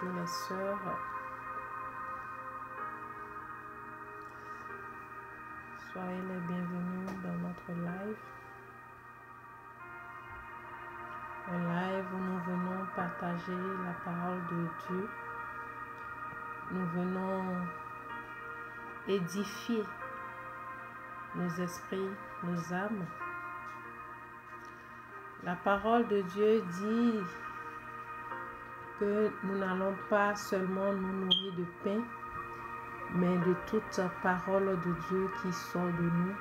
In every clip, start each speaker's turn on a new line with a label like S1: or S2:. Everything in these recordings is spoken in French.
S1: Bonjour les sœurs. Soyez les bienvenus dans notre live. Un live où nous venons partager la parole de Dieu. Nous venons édifier nos esprits, nos âmes. La parole de Dieu dit que nous n'allons pas seulement nous nourrir de pain, mais de toute parole de Dieu qui sort de nous.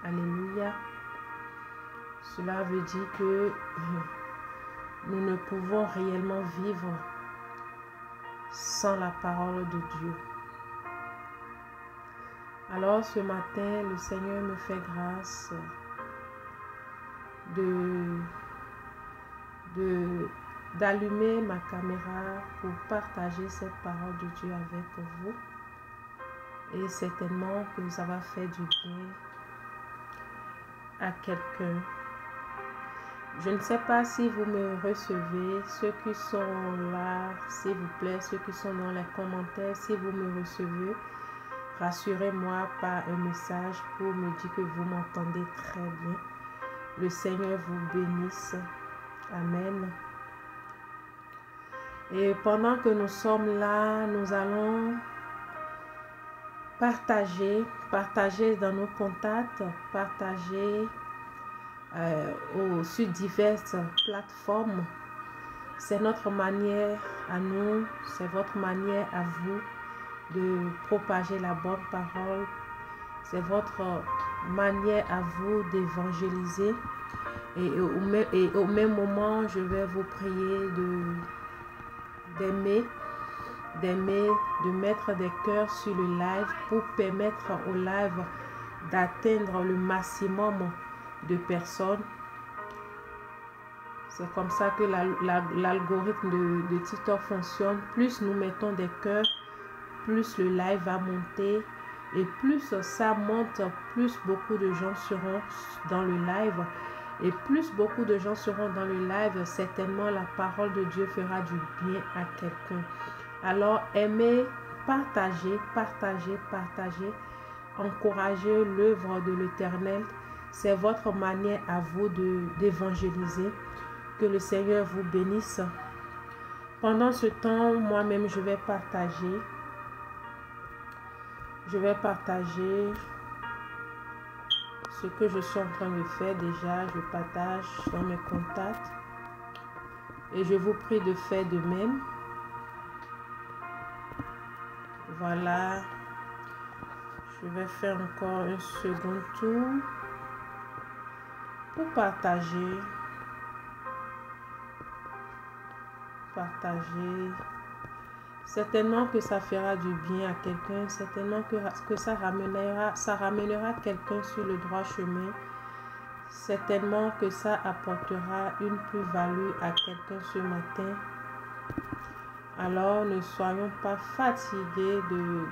S1: Alléluia. Cela veut dire que nous ne pouvons réellement vivre sans la parole de Dieu. Alors ce matin, le Seigneur me fait grâce d'allumer ma caméra pour partager cette parole de Dieu avec vous. Et certainement que ça va faire du bien à quelqu'un. Je ne sais pas si vous me recevez, ceux qui sont là, s'il vous plaît, ceux qui sont dans les commentaires, si vous me recevez, rassurez-moi par un message pour me dire que vous m'entendez très bien. Le Seigneur vous bénisse. Amen. Et pendant que nous sommes là, nous allons partager dans nos contacts, partager sur diverses plateformes. C'est notre manière à nous, c'est votre manière à vous de propager la bonne parole. C'est votre manière à vous d'évangéliser. Et au même moment, je vais vous prier de mettre des cœurs sur le live pour permettre au live d'atteindre le maximum de personnes. C'est comme ça que l'algorithme de TikTok fonctionne. Plus nous mettons des cœurs, plus le live va monter. Et plus ça monte, plus beaucoup de gens seront dans le live. Et plus beaucoup de gens seront dans le live, certainement la parole de Dieu fera du bien à quelqu'un. Alors aimez, partagez. Encouragez l'œuvre de l'Éternel. C'est votre manière à vous d'évangéliser. Que le Seigneur vous bénisse. Pendant ce temps, moi-même, je vais partager. Ce que je suis en train de faire déjà. Je partage dans mes contacts. Et je vous prie de faire de même. Voilà. Je vais faire encore un second tour pour partager. Certainement que ça fera du bien à quelqu'un. Certainement que ça ramènera quelqu'un sur le droit chemin. Certainement que ça apportera une plus-value à quelqu'un ce matin. Alors ne soyons pas fatigués de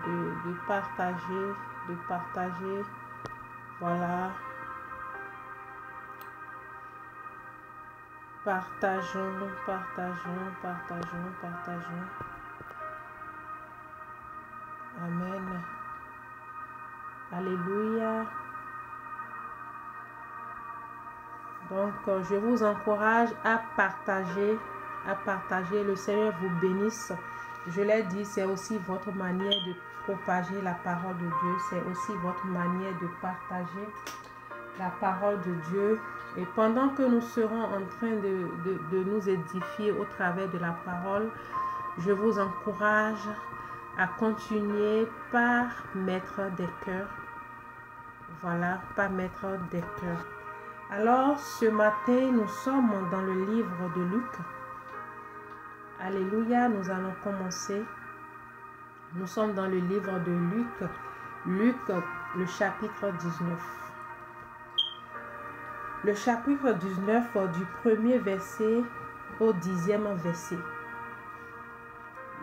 S1: partager. Voilà. Partageons. Amen. Alléluia. Donc, je vous encourage à partager. Le Seigneur vous bénisse. Je l'ai dit, c'est aussi votre manière de propager la parole de Dieu. C'est aussi votre manière de partager la parole de Dieu. Et pendant que nous serons en train de nous édifier au travers de la parole, je vous encourage à continuer par mettre des cœurs. Voilà, par mettre des cœurs. Alors, ce matin, nous sommes dans le livre de Luc. Alléluia, nous allons commencer. Nous sommes dans le livre de Luc. Luc, le chapitre 19. Le chapitre 19 du premier verset au 10e verset.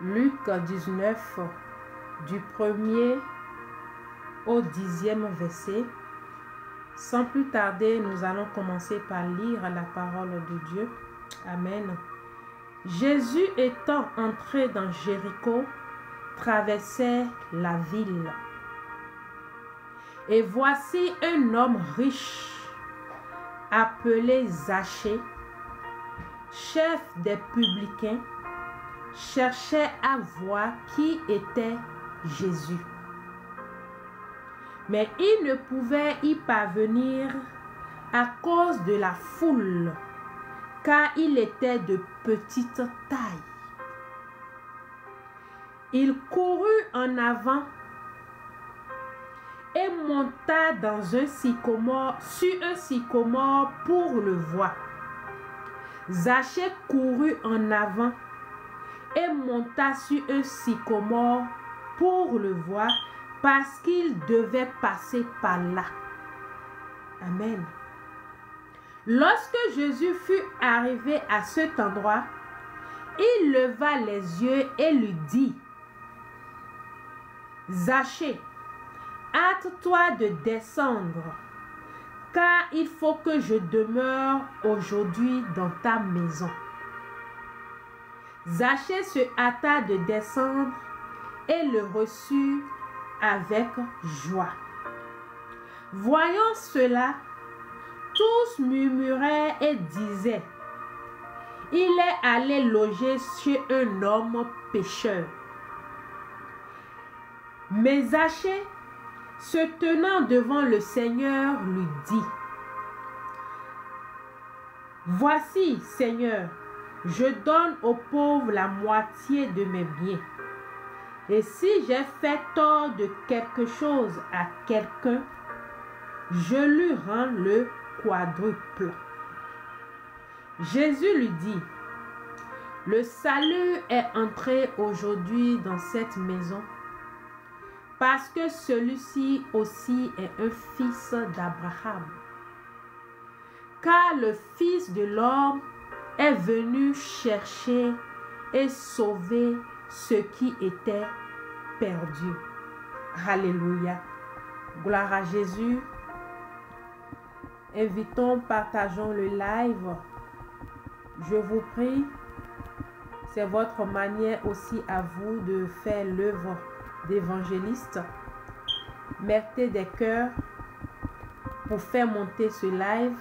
S1: Luc 19 du premier au 10e verset. Sans plus tarder, nous allons commencer par lire la parole de Dieu. Amen. Jésus étant entré dans Jéricho, traversait la ville. Et voici un homme riche, appelé Zachée, chef des publicains, cherchait à voir qui était Jésus. Mais il ne pouvait y parvenir à cause de la foule, car il était de petite taille. Il courut en avant et monta dans un sycomore, sur un sycomore pour le voir. Zachée courut en avant et monta sur un sycomore pour le voir parce qu'il devait passer par là. Amen. Lorsque Jésus fut arrivé à cet endroit, il leva les yeux et lui dit: Zachée, hâte-toi de descendre, car il faut que je demeure aujourd'hui dans ta maison. Zachée se hâta de descendre et le reçut avec joie. Voyant cela, tous murmuraient et disaient: il est allé loger chez un homme pécheur. Mais Zachée, se tenant devant le Seigneur, lui dit: voici, Seigneur, je donne aux pauvres la moitié de mes biens. Et si j'ai fait tort de quelque chose à quelqu'un, je lui rends le quadruple. Jésus lui dit: le salut est entré aujourd'hui dans cette maison, parce que celui-ci aussi est un fils d'Abraham. Car le Fils de l'homme est venu chercher et sauver ce qui était perdu. Alléluia. Gloire à Jésus. Invitons, partageons le live. Je vous prie, c'est votre manière aussi à vous de faire l'œuvre d'évangéliste. Mettez des cœurs pour faire monter ce live.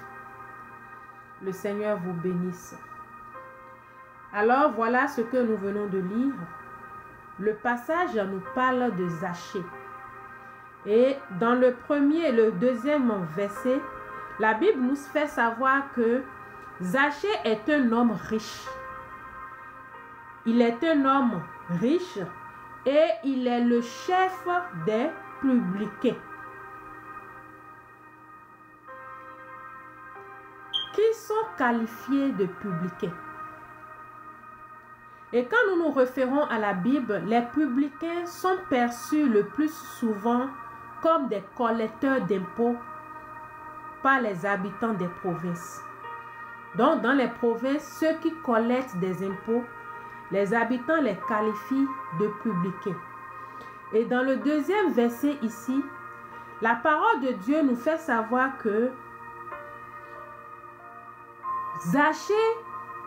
S1: Le Seigneur vous bénisse. Alors voilà ce que nous venons de lire. Le passage nous parle de Zachée. Et dans le premier et le deuxième verset, la Bible nous fait savoir que Zachée est un homme riche. Il est un homme riche et il est le chef des publicains. Qui sont qualifiés de publicains. Et quand nous nous référons à la Bible, les publicains sont perçus le plus souvent comme des collecteurs d'impôts par les habitants des provinces. Donc, dans les provinces, ceux qui collectent des impôts, les habitants les qualifient de publicains. Et dans le deuxième verset ici, la parole de Dieu nous fait savoir que Zachée,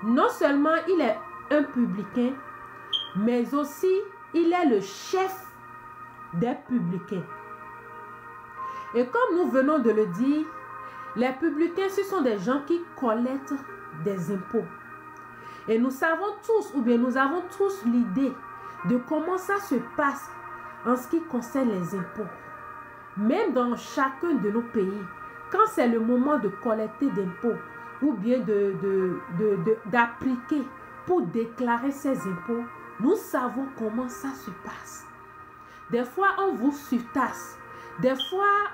S1: non seulement il est un publicain, mais aussi il est le chef des publicains. Et comme nous venons de le dire, les publicains, ce sont des gens qui collectent des impôts. Et nous savons tous, ou bien nous avons tous l'idée de comment ça se passe en ce qui concerne les impôts. Même dans chacun de nos pays, quand c'est le moment de collecter d'impôts, ou bien d'appliquer pour déclarer ses impôts, nous savons comment ça se passe. Des fois, on vous surtaxe. Des fois,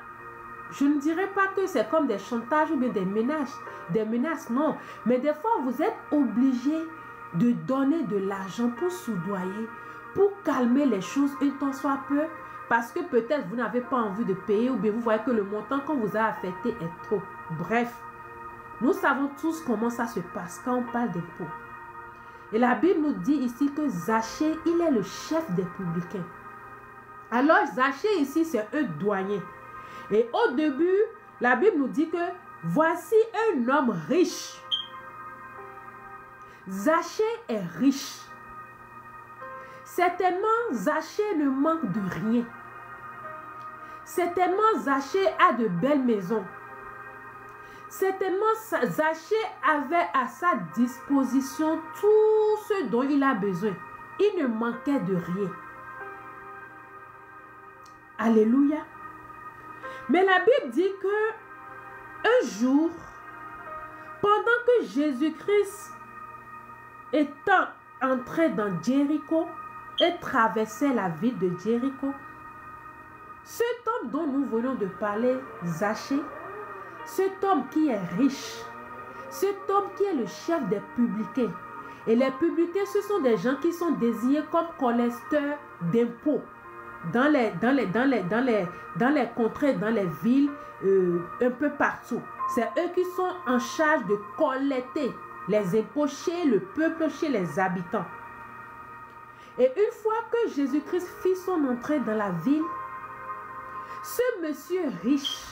S1: je ne dirais pas que c'est comme des chantages ou bien des menaces, non. Mais des fois, vous êtes obligé de donner de l'argent pour soudoyer, pour calmer les choses un tant soit peu, parce que peut-être vous n'avez pas envie de payer ou bien vous voyez que le montant qu'on vous a affecté est trop. Bref, nous savons tous comment ça se passe quand on parle d'impôts. Et la Bible nous dit ici que Zachée, il est le chef des publicains. Alors Zachée ici, c'est un douanier. Et au début, la Bible nous dit que voici un homme riche. Zachée est riche. Certainement, Zachée ne manque de rien. Certainement, Zachée a de belles maisons. Certainement, Zachée avait à sa disposition tout ce dont il a besoin. Il ne manquait de rien. Alléluia. Mais la Bible dit que un jour, pendant que Jésus-Christ étant entré dans Jéricho et traversait la ville de Jéricho, cet homme dont nous venons de parler, Zachée, cet homme qui est riche, cet homme qui est le chef des publicains. Et les publicains, ce sont des gens qui sont désignés comme collecteurs d'impôts dans les contrées, dans les villes, un peu partout. C'est eux qui sont en charge de collecter les impôts chez le peuple, chez les habitants. Et une fois que Jésus-Christ fit son entrée dans la ville, ce monsieur riche,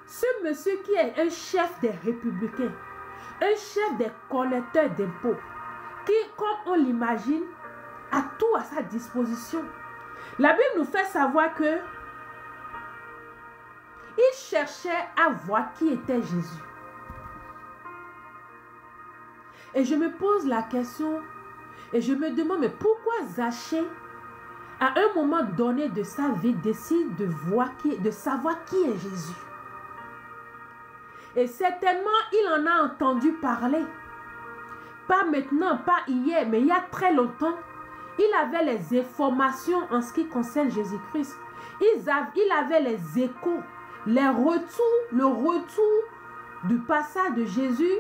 S1: ce monsieur qui est un chef des républicains, un chef des collecteurs d'impôts, qui, comme on l'imagine, a tout à sa disposition. La Bible nous fait savoir que il cherchait à voir qui était Jésus. Et je me pose la question et je me demande, mais pourquoi Zachée, à un moment donné de sa vie, décide de savoir qui est Jésus? Et certainement, il en a entendu parler. Pas maintenant, pas hier, mais il y a très longtemps. Il avait les informations en ce qui concerne Jésus-Christ. Il avait les échos, le retour du passage de Jésus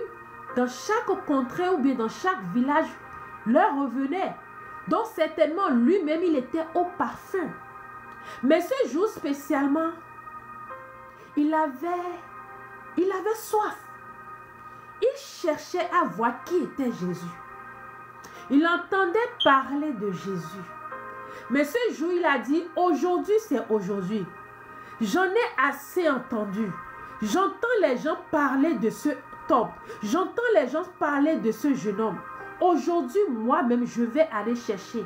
S1: dans chaque contrée ou bien dans chaque village leur revenait. Donc certainement, lui-même, il était au parfum. Mais ce jour spécialement, il avait soif. Il cherchait à voir qui était Jésus. Il entendait parler de Jésus. Mais ce jour, il a dit, aujourd'hui, c'est aujourd'hui. J'en ai assez entendu. J'entends les gens parler de ce homme. J'entends les gens parler de ce jeune homme. Aujourd'hui, moi-même, je vais aller chercher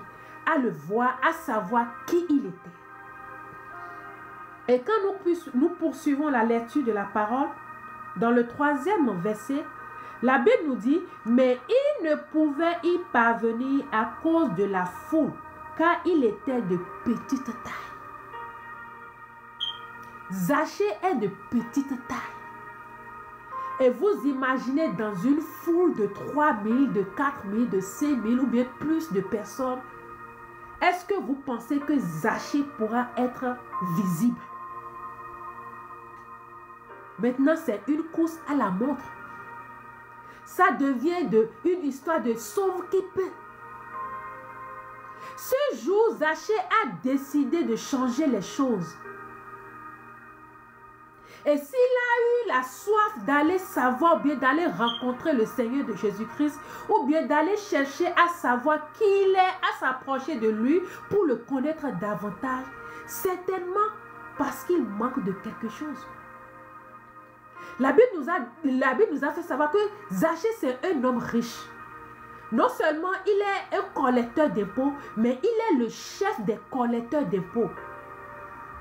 S1: à le voir, à savoir qui il était. Et quand nous poursuivons la lecture de la parole, dans le 3e verset, la Bible nous dit, mais il ne pouvait y parvenir à cause de la foule, car il était de petite taille. Zachée est de petite taille. Et vous imaginez dans une foule de 3000, de 4000, de 5000 ou bien plus de personnes, est-ce que vous pensez que Zachée pourra être visible? Maintenant, c'est une course à la montre. Ça devient une histoire de sauve qui peut. Ce jour, Zachée a décidé de changer les choses. Et s'il a eu la soif d'aller savoir, ou bien d'aller rencontrer le Seigneur de Jésus-Christ, ou bien d'aller chercher à savoir qui il est, à s'approcher de lui pour le connaître davantage, certainement parce qu'il manque de quelque chose. La Bible nous a fait savoir que Zachée, c'est un homme riche. Non seulement il est un collecteur d'impôts, mais il est le chef des collecteurs d'impôts.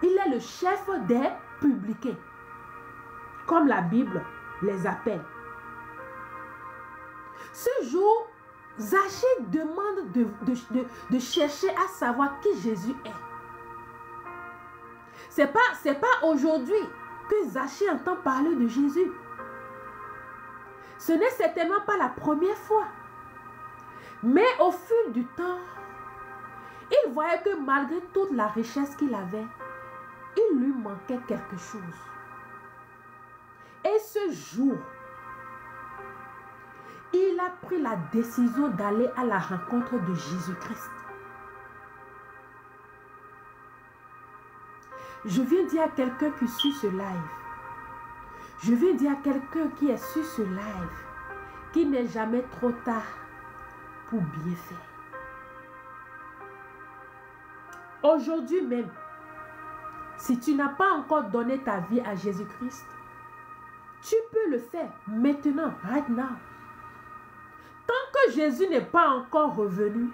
S1: Il est le chef des publicains, comme la Bible les appelle. Ce jour, Zachée demande de chercher à savoir qui Jésus est. C'est pas aujourd'hui que Zachée entend parler de Jésus. Ce n'est certainement pas la première fois. Mais au fil du temps, il voyait que malgré toute la richesse qu'il avait, il lui manquait quelque chose. Et ce jour, il a pris la décision d'aller à la rencontre de Jésus-Christ. Je viens dire à quelqu'un qui suit ce live, je viens dire à quelqu'un qui est sur ce live, qu'il n'est jamais trop tard pour bien faire. Aujourd'hui même, si tu n'as pas encore donné ta vie à Jésus-Christ, Tu peux le faire maintenant, right now. Tant que Jésus n'est pas encore revenu,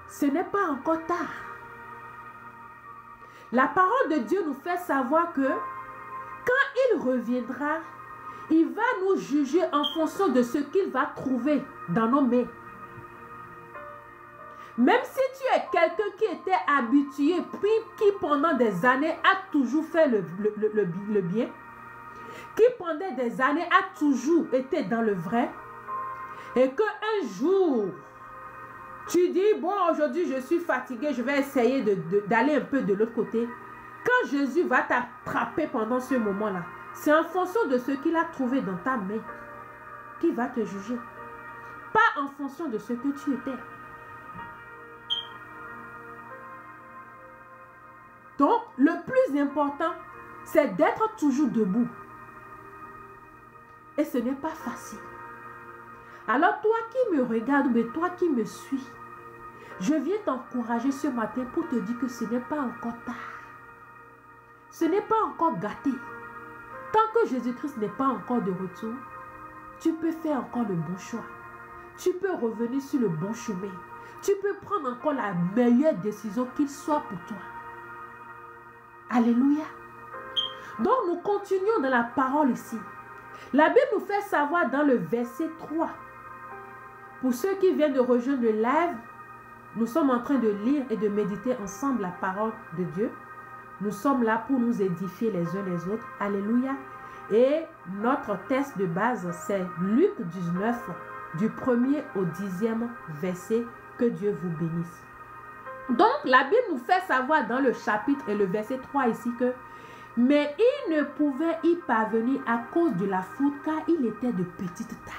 S1: ce n'est pas encore tard. La parole de Dieu nous fait savoir que quand il reviendra, il va nous juger en fonction de ce qu'il va trouver dans nos mains. Même si tu es quelqu'un qui était habitué, puis qui pendant des années a toujours fait le bien, qui pendant des années a toujours été dans le vrai, et qu'un jour, tu dis, bon, aujourd'hui je suis fatigué, je vais essayer d'aller un peu de l'autre côté. Quand Jésus va t'attraper pendant ce moment-là, c'est en fonction de ce qu'il a trouvé dans ta main qu'il va te juger. Pas en fonction de ce que tu étais. Donc, le plus important, c'est d'être toujours debout. Et ce n'est pas facile. Alors, toi qui me regardes, mais toi qui me suis, je viens t'encourager ce matin pour te dire que ce n'est pas encore tard. Ce n'est pas encore gâté. Tant que Jésus-Christ n'est pas encore de retour, tu peux faire encore le bon choix. Tu peux revenir sur le bon chemin. Tu peux prendre encore la meilleure décision qu'il soit pour toi. Alléluia. Donc nous continuons dans la parole ici. La Bible nous fait savoir dans le verset 3. Pour ceux qui viennent de rejoindre le live, nous sommes en train de lire et de méditer ensemble la parole de Dieu. Nous sommes là pour nous édifier les uns les autres. Alléluia. Et notre texte de base, c'est Luc 19, du 1er au 10e verset. Que Dieu vous bénisse. Donc, la Bible nous fait savoir dans le chapitre et le verset 3 ici que mais il ne pouvait y parvenir à cause de la foule car il était de petite taille.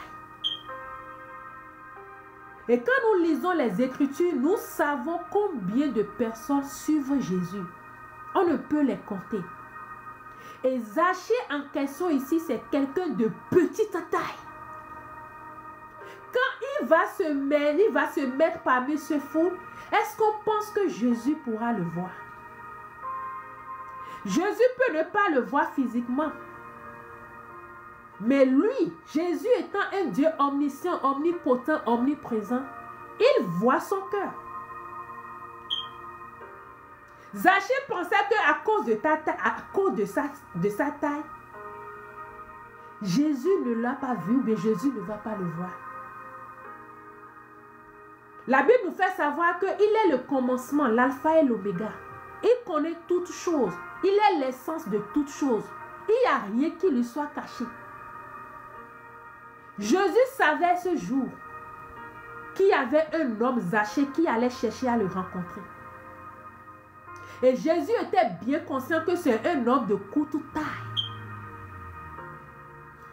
S1: Et quand nous lisons les Écritures, nous savons combien de personnes suivent Jésus. On ne peut les compter. Et Zachée en question ici, c'est quelqu'un de petite taille. Quand il va se mettre parmi ce foule, est-ce qu'on pense que Jésus pourra le voir? Jésus peut ne pas le voir physiquement. Mais lui, Jésus étant un Dieu omniscient, omnipotent, omniprésent, il voit son cœur. Zachée pensait qu'à cause de sa taille, Jésus ne l'a pas vu, mais Jésus ne va pas le voir. La Bible nous fait savoir qu'il est le commencement, l'alpha et l'oméga. Il connaît toutes choses. Il est l'essence de toutes choses. Il n'y a rien qui lui soit caché. Jésus savait ce jour qu'il y avait un homme Zachée qui allait chercher à le rencontrer. Et Jésus était bien conscient que c'est un homme de courte taille.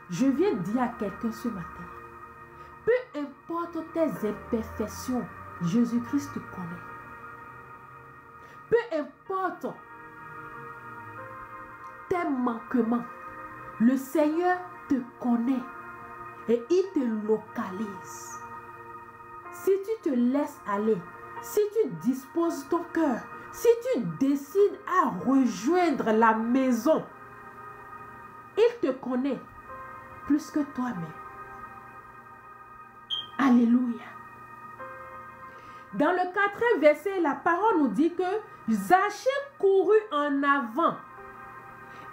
S1: Je viens dire à quelqu'un ce matin, peu importe tes imperfections, Jésus-Christ te connaît. Peu importe tes manquements, le Seigneur te connaît et il te localise. Si tu te laisses aller, si tu disposes ton cœur, si tu décides à rejoindre la maison, il te connaît plus que toi-même. Alléluia. Dans le 4e verset, la parole nous dit que Zachée courut en avant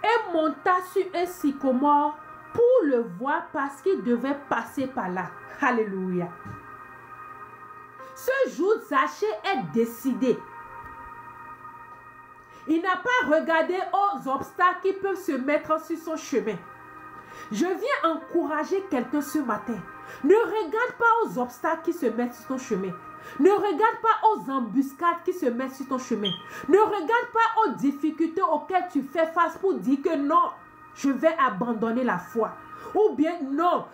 S1: et monta sur un sycomore pour le voir parce qu'il devait passer par là. Alléluia. Ce jour, Zachée est décidé. Il n'a pas regardé aux obstacles qui peuvent se mettre sur son chemin. Je viens encourager quelqu'un ce matin. Ne regarde pas aux obstacles qui se mettent sur ton chemin. Ne regarde pas aux embuscades qui se mettent sur ton chemin. Ne regarde pas aux difficultés auxquelles tu fais face pour dire que non, je vais abandonner la foi. Ou bien non,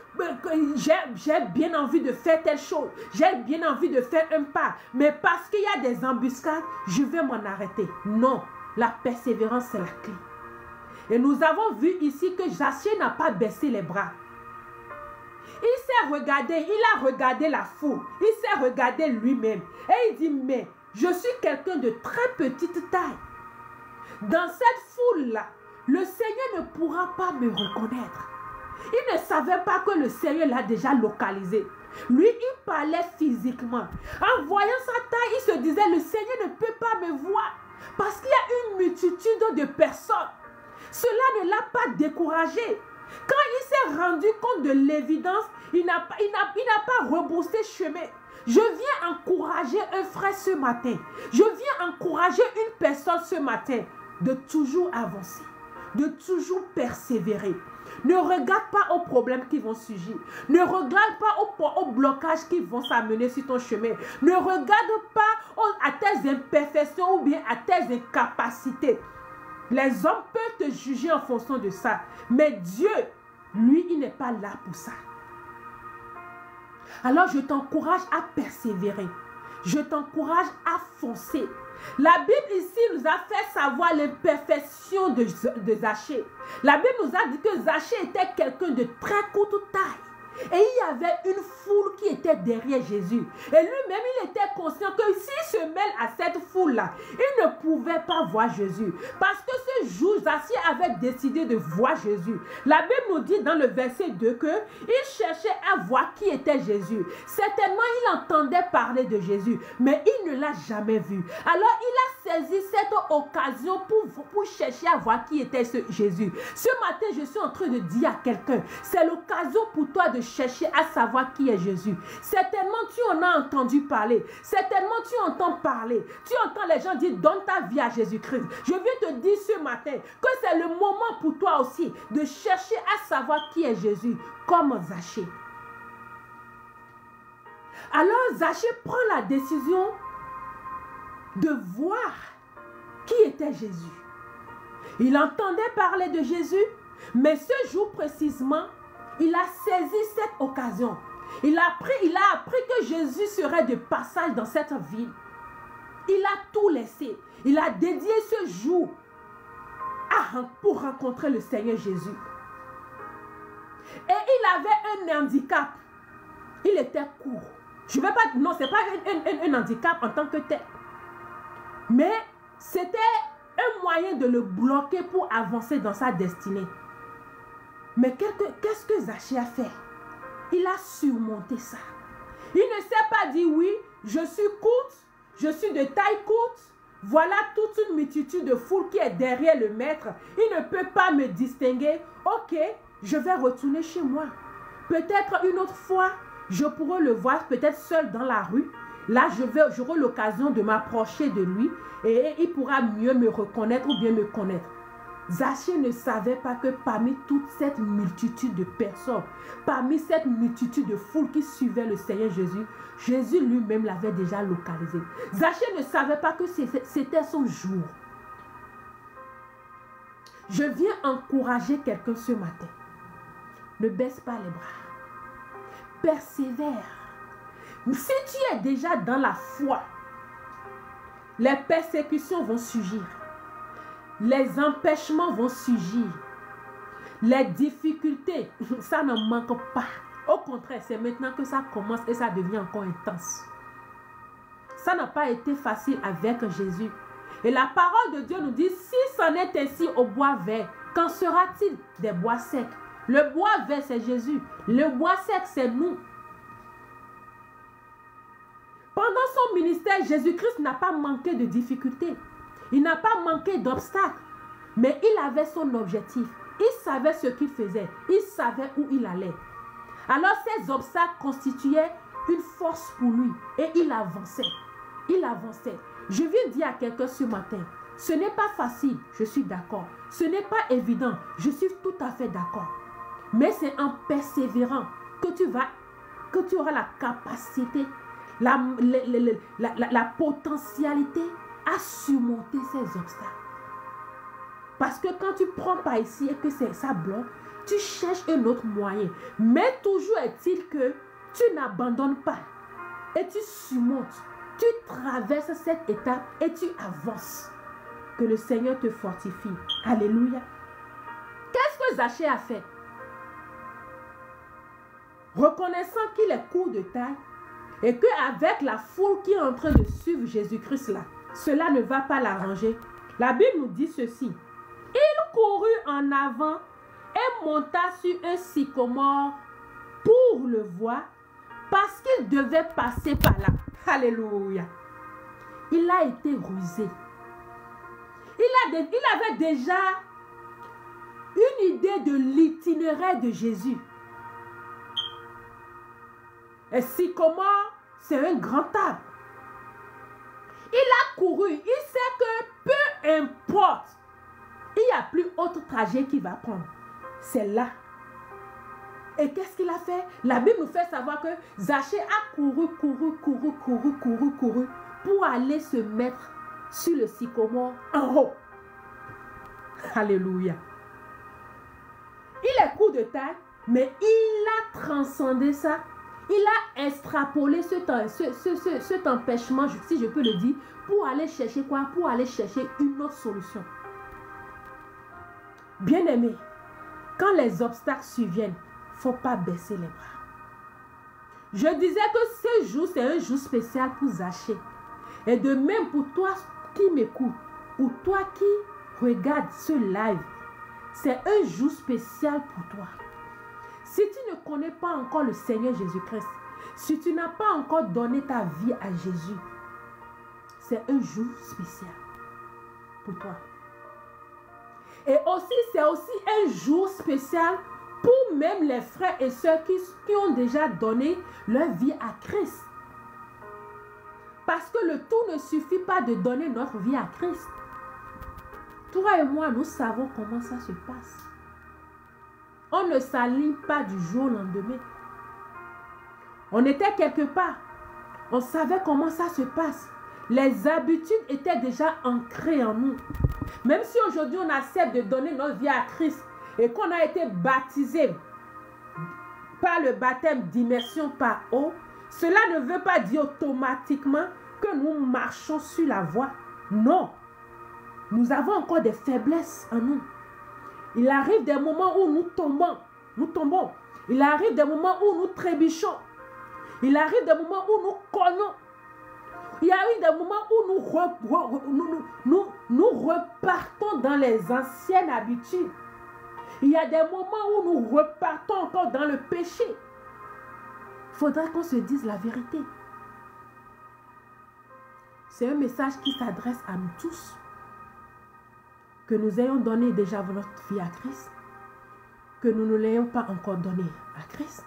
S1: j'ai bien envie de faire telle chose. J'ai bien envie de faire un pas. Mais parce qu'il y a des embuscades, je vais m'en arrêter. Non, la persévérance c'est la clé. Et nous avons vu ici que Zachée n'a pas baissé les bras. Il s'est regardé, il a regardé la foule, il s'est regardé lui-même. Et il dit, mais je suis quelqu'un de très petite taille. Dans cette foule-là, le Seigneur ne pourra pas me reconnaître. Il ne savait pas que le Seigneur l'a déjà localisé. Lui, il parlait physiquement. En voyant sa taille, il se disait, le Seigneur ne peut pas me voir parce qu'il y a une multitude de personnes. Cela ne l'a pas découragé. Quand il s'est rendu compte de l'évidence, il n'a pas rebroussé chemin. Je viens encourager un frère ce matin. Je viens encourager une personne ce matin de toujours avancer, de toujours persévérer. Ne regarde pas aux problèmes qui vont surgir. Ne regarde pas aux blocages qui vont s'amener sur ton chemin. Ne regarde pas à tes imperfections ou bien à tes incapacités. Les hommes peuvent te juger en fonction de ça. Mais Dieu, lui, il n'est pas là pour ça. Alors je t'encourage à persévérer. Je t'encourage à foncer. La Bible ici nous a fait savoir l'imperfection de Zachée. La Bible nous a dit que Zachée était quelqu'un de très courte taille. Et il y avait une foule qui était derrière Jésus. Et lui-même, il était conscient que s'il se mêle à cette foule-là, il ne pouvait pas voir Jésus. Parce que ce jour, Zachée avait décidé de voir Jésus. La Bible nous dit dans le verset 2 qu'il cherchait à voir qui était Jésus. Certainement, il entendait parler de Jésus, mais il ne l'a jamais vu. Alors, il a saisi cette occasion pour chercher à voir qui était ce Jésus. Ce matin, je suis en train de dire à quelqu'un, c'est l'occasion pour toi de chercher à savoir qui est Jésus. Certainement, tu en as entendu parler. Certainement, tu entends parler. Tu entends les gens dire, donne ta vie à Jésus-Christ. Je viens te dire ce matin que c'est le moment pour toi aussi de chercher à savoir qui est Jésus, comme Zachée. Alors, Zachée prend la décision de voir qui était Jésus. Il entendait parler de Jésus, mais ce jour précisément, il a saisi cette occasion. Il a appris que Jésus serait de passage dans cette ville. Il a tout laissé. Il a dédié ce jour pour rencontrer le Seigneur Jésus. Et il avait un handicap. Il était court. Je ne vais pas... Non, ce n'est pas un handicap en tant que tel. Mais c'était un moyen de le bloquer pour avancer dans sa destinée. Mais qu'est-ce que Zachée a fait? Il a surmonté ça. Il ne s'est pas dit, oui, je suis courte, je suis de taille courte, voilà toute une multitude de foule qui est derrière le maître. Il ne peut pas me distinguer. Ok, je vais retourner chez moi. Peut-être une autre fois, je pourrai le voir peut-être seul dans la rue. Là, j'aurai l'occasion de m'approcher de lui et il pourra mieux me reconnaître ou bien me connaître. Zachée ne savait pas que parmi toute cette multitude de personnes, parmi cette multitude de foule qui suivait le Seigneur Jésus, Jésus lui-même l'avait déjà localisé. Zachée ne savait pas que c'était son jour. Je viens encourager quelqu'un ce matin. Ne baisse pas les bras. Persévère. Si tu es déjà dans la foi, les persécutions vont surgir. Les empêchements vont surgir. Les difficultés, ça ne manque pas. Au contraire, c'est maintenant que ça commence et ça devient encore intense. Ça n'a pas été facile avec Jésus. Et la parole de Dieu nous dit, si c'en est ainsi au bois vert, qu'en sera-t-il des bois secs? Le bois vert, c'est Jésus. Le bois sec, c'est nous. Pendant son ministère, Jésus-Christ n'a pas manqué de difficultés. Il n'a pas manqué d'obstacles. Mais il avait son objectif. Il savait ce qu'il faisait. Il savait où il allait. Alors ces obstacles constituaient une force pour lui. Et il avançait. Il avançait. Je viens dire à quelqu'un ce matin, ce n'est pas facile, je suis d'accord. Ce n'est pas évident, je suis tout à fait d'accord. Mais c'est en persévérant que tu auras la capacité, la potentialité à surmonter ces obstacles. Parce que quand tu prends par ici et que ça bloque, tu cherches un autre moyen. Mais toujours est-il que tu n'abandonnes pas et tu surmontes. Tu traverses cette étape et tu avances. Que le Seigneur te fortifie. Alléluia. Qu'est-ce que Zachée a fait? Reconnaissant qu'il est court de taille et qu'avec la foule qui est en train de suivre Jésus-Christ là, cela ne va pas l'arranger. La Bible nous dit ceci. Il courut en avant et monta sur un sycomore pour le voir, parce qu'il devait passer par là. Alléluia. Il a été rusé. Il avait déjà une idée de l'itinéraire de Jésus. Et sycomore, c'est un grand arbre. Il a couru. Il sait que peu importe, il n'y a plus autre trajet qu'il va prendre. C'est là. Et qu'est-ce qu'il a fait? La Bible nous fait savoir que Zachée a couru pour aller se mettre sur le sycomore en haut. Alléluia. Il est court de taille, mais il a transcendé ça. Il a extrapolé cet empêchement, si je peux le dire, pour aller chercher quoi? Pour aller chercher une autre solution. Bien-aimé, quand les obstacles surviennent, il ne faut pas baisser les bras. Je disais que ce jour, c'est un jour spécial pour Zachée. Et de même pour toi qui m'écoute, ou toi qui regarde ce live, c'est un jour spécial pour toi. Si tu ne connais pas encore le Seigneur Jésus-Christ, si tu n'as pas encore donné ta vie à Jésus, c'est un jour spécial pour toi. Et aussi, c'est aussi un jour spécial pour même les frères et sœurs qui ont déjà donné leur vie à Christ. Parce que le tout ne suffit pas de donner notre vie à Christ. Toi et moi, nous savons comment ça se passe. On ne s'aligne pas du jour au lendemain. On était quelque part. On savait comment ça se passe. Les habitudes étaient déjà ancrées en nous. Même si aujourd'hui on accepte de donner notre vie à Christ et qu'on a été baptisé par le baptême d'immersion par eau, cela ne veut pas dire automatiquement que nous marchons sur la voie. Non. Nous avons encore des faiblesses en nous. Il arrive des moments où nous tombons. Il arrive des moments où nous trébuchons. Il arrive des moments où nous cognons. Il arrive des moments où nous repartons dans les anciennes habitudes. Il y a des moments où nous repartons encore dans le péché. Il faudra qu'on se dise la vérité. C'est un message qui s'adresse à nous tous. Que nous ayons donné déjà notre vie à Christ, que nous ne l'ayons pas encore donné à Christ.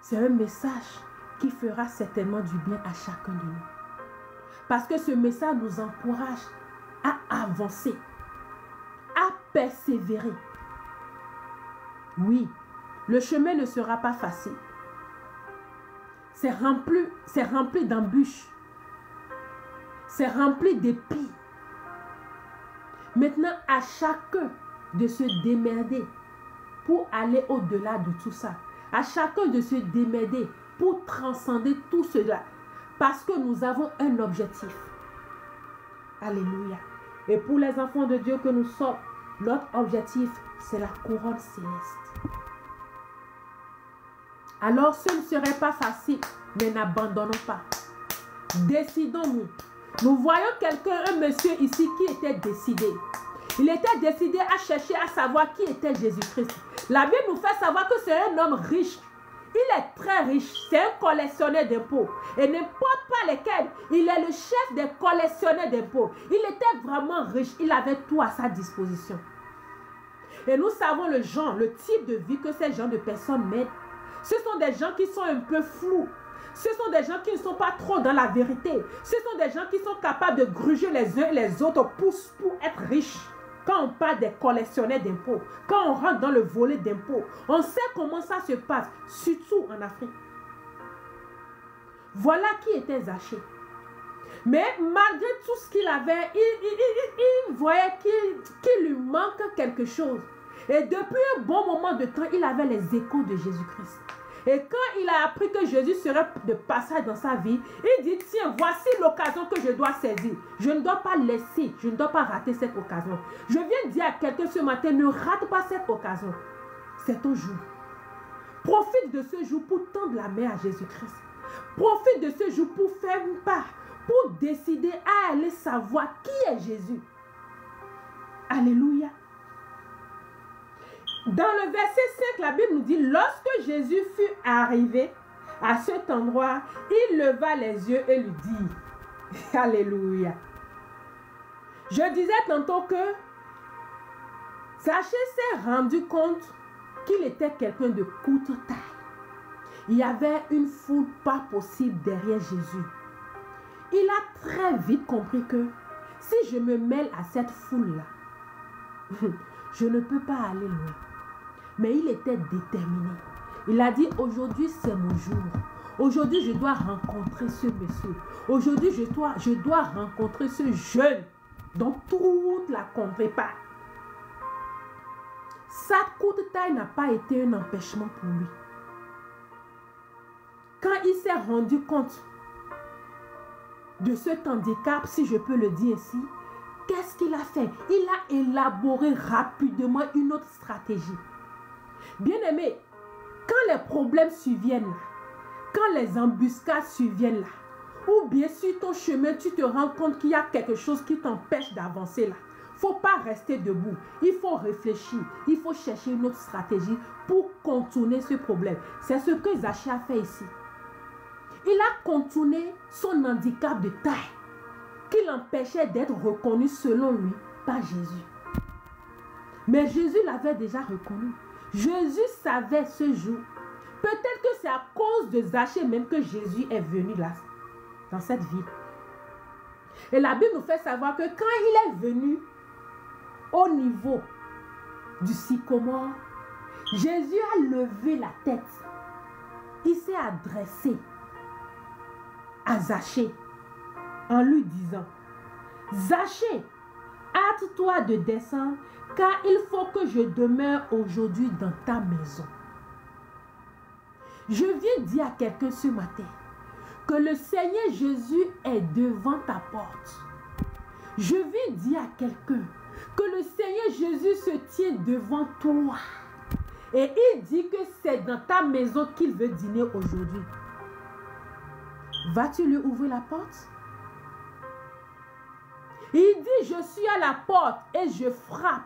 S1: C'est un message qui fera certainement du bien à chacun de nous. Parce que ce message nous encourage à avancer, à persévérer. Oui, le chemin ne sera pas facile. C'est rempli d'embûches. C'est rempli d'épis. Maintenant, à chacun de se démerder pour aller au-delà de tout ça. À chacun de se démerder pour transcender tout cela. Parce que nous avons un objectif. Alléluia. Et pour les enfants de Dieu que nous sommes, notre objectif, c'est la couronne céleste. Alors, ce ne serait pas facile, mais n'abandonnons pas. Décidons-nous. Nous voyons quelqu'un, un monsieur ici qui était décidé. Il était décidé à chercher à savoir qui était Jésus-Christ. La Bible nous fait savoir que c'est un homme riche. Il est très riche. C'est un collectionneur d'impôts. Et n'importe pas lesquels, il est le chef des collectionneurs d'impôts. Il était vraiment riche. Il avait tout à sa disposition. Et nous savons le type de vie que ces gens de personnes mènent. Ce sont des gens qui sont un peu flous. Ce sont des gens qui ne sont pas trop dans la vérité. Ce sont des gens qui sont capables de gruger les uns et les autres pour être riches. Quand on parle des collectionneurs d'impôts, quand on rentre dans le volet d'impôts, on sait comment ça se passe, surtout en Afrique. Voilà qui était Zachée. Mais malgré tout ce qu'il avait, il voyait qu'il lui manque quelque chose. Et depuis un bon moment de temps, il avait les échos de Jésus-Christ. Et quand il a appris que Jésus serait de passage dans sa vie, il dit, tiens, voici l'occasion que je dois saisir. Je ne dois pas laisser, je ne dois pas rater cette occasion. Je viens dire à quelqu'un ce matin, ne rate pas cette occasion. C'est ton jour. Profite de ce jour pour tendre la main à Jésus-Christ. Profite de ce jour pour faire une part, pour décider à aller savoir qui est Jésus. Alléluia. Dans le verset 5, la Bible nous dit, lorsque Jésus fut arrivé à cet endroit, il leva les yeux et lui dit, alléluia. Je disais tantôt que Zachée s'est rendu compte qu'il était quelqu'un de courte taille. Il y avait une foule pas possible derrière Jésus. Il a très vite compris que si je me mêle à cette foule-là, je ne peux pas aller loin. Mais il était déterminé. Il a dit, aujourd'hui c'est mon jour. Aujourd'hui je dois rencontrer ce monsieur. Aujourd'hui je dois rencontrer ce jeune dont toute la contrée part. Sa courte taille n'a pas été un empêchement pour lui. Quand il s'est rendu compte de cet handicap, si je peux le dire ainsi, qu'est-ce qu'il a fait? Il a élaboré rapidement une autre stratégie. Bien-aimé, quand les problèmes surviennent là, quand les embuscades surviennent là, ou bien sur ton chemin, tu te rends compte qu'il y a quelque chose qui t'empêche d'avancer là, il ne faut pas rester debout. Il faut réfléchir. Il faut chercher une autre stratégie pour contourner ce problème. C'est ce que Zachée a fait ici. Il a contourné son handicap de taille qui l'empêchait d'être reconnu selon lui par Jésus. Mais Jésus l'avait déjà reconnu. Jésus savait ce jour. Peut-être que c'est à cause de Zachée même que Jésus est venu là, dans cette ville. Et la Bible nous fait savoir que quand il est venu au niveau du sycomore, Jésus a levé la tête. Il s'est adressé à Zachée en lui disant, Zachée, hâte-toi de descendre, car il faut que je demeure aujourd'hui dans ta maison. Je viens dire à quelqu'un ce matin que le Seigneur Jésus est devant ta porte. Je viens dire à quelqu'un que le Seigneur Jésus se tient devant toi. Et il dit que c'est dans ta maison qu'il veut dîner aujourd'hui. Vas-tu lui ouvrir la porte? Il dit, je suis à la porte et je frappe.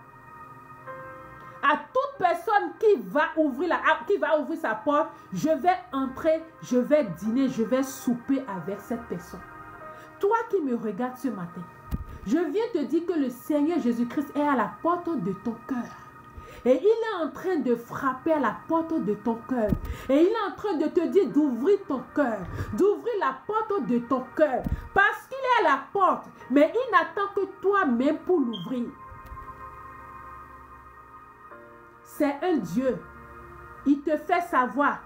S1: À toute personne qui va ouvrir sa porte, je vais entrer, je vais dîner, je vais souper avec cette personne. Toi qui me regardes ce matin, je viens te dire que le Seigneur Jésus-Christ est à la porte de ton cœur. Et il est en train de frapper à la porte de ton cœur. Et il est en train de te dire d'ouvrir ton cœur. D'ouvrir la porte de ton cœur. Parce qu'il est à la porte. Mais il n'attend que toi-même pour l'ouvrir. C'est un Dieu. Il te fait savoir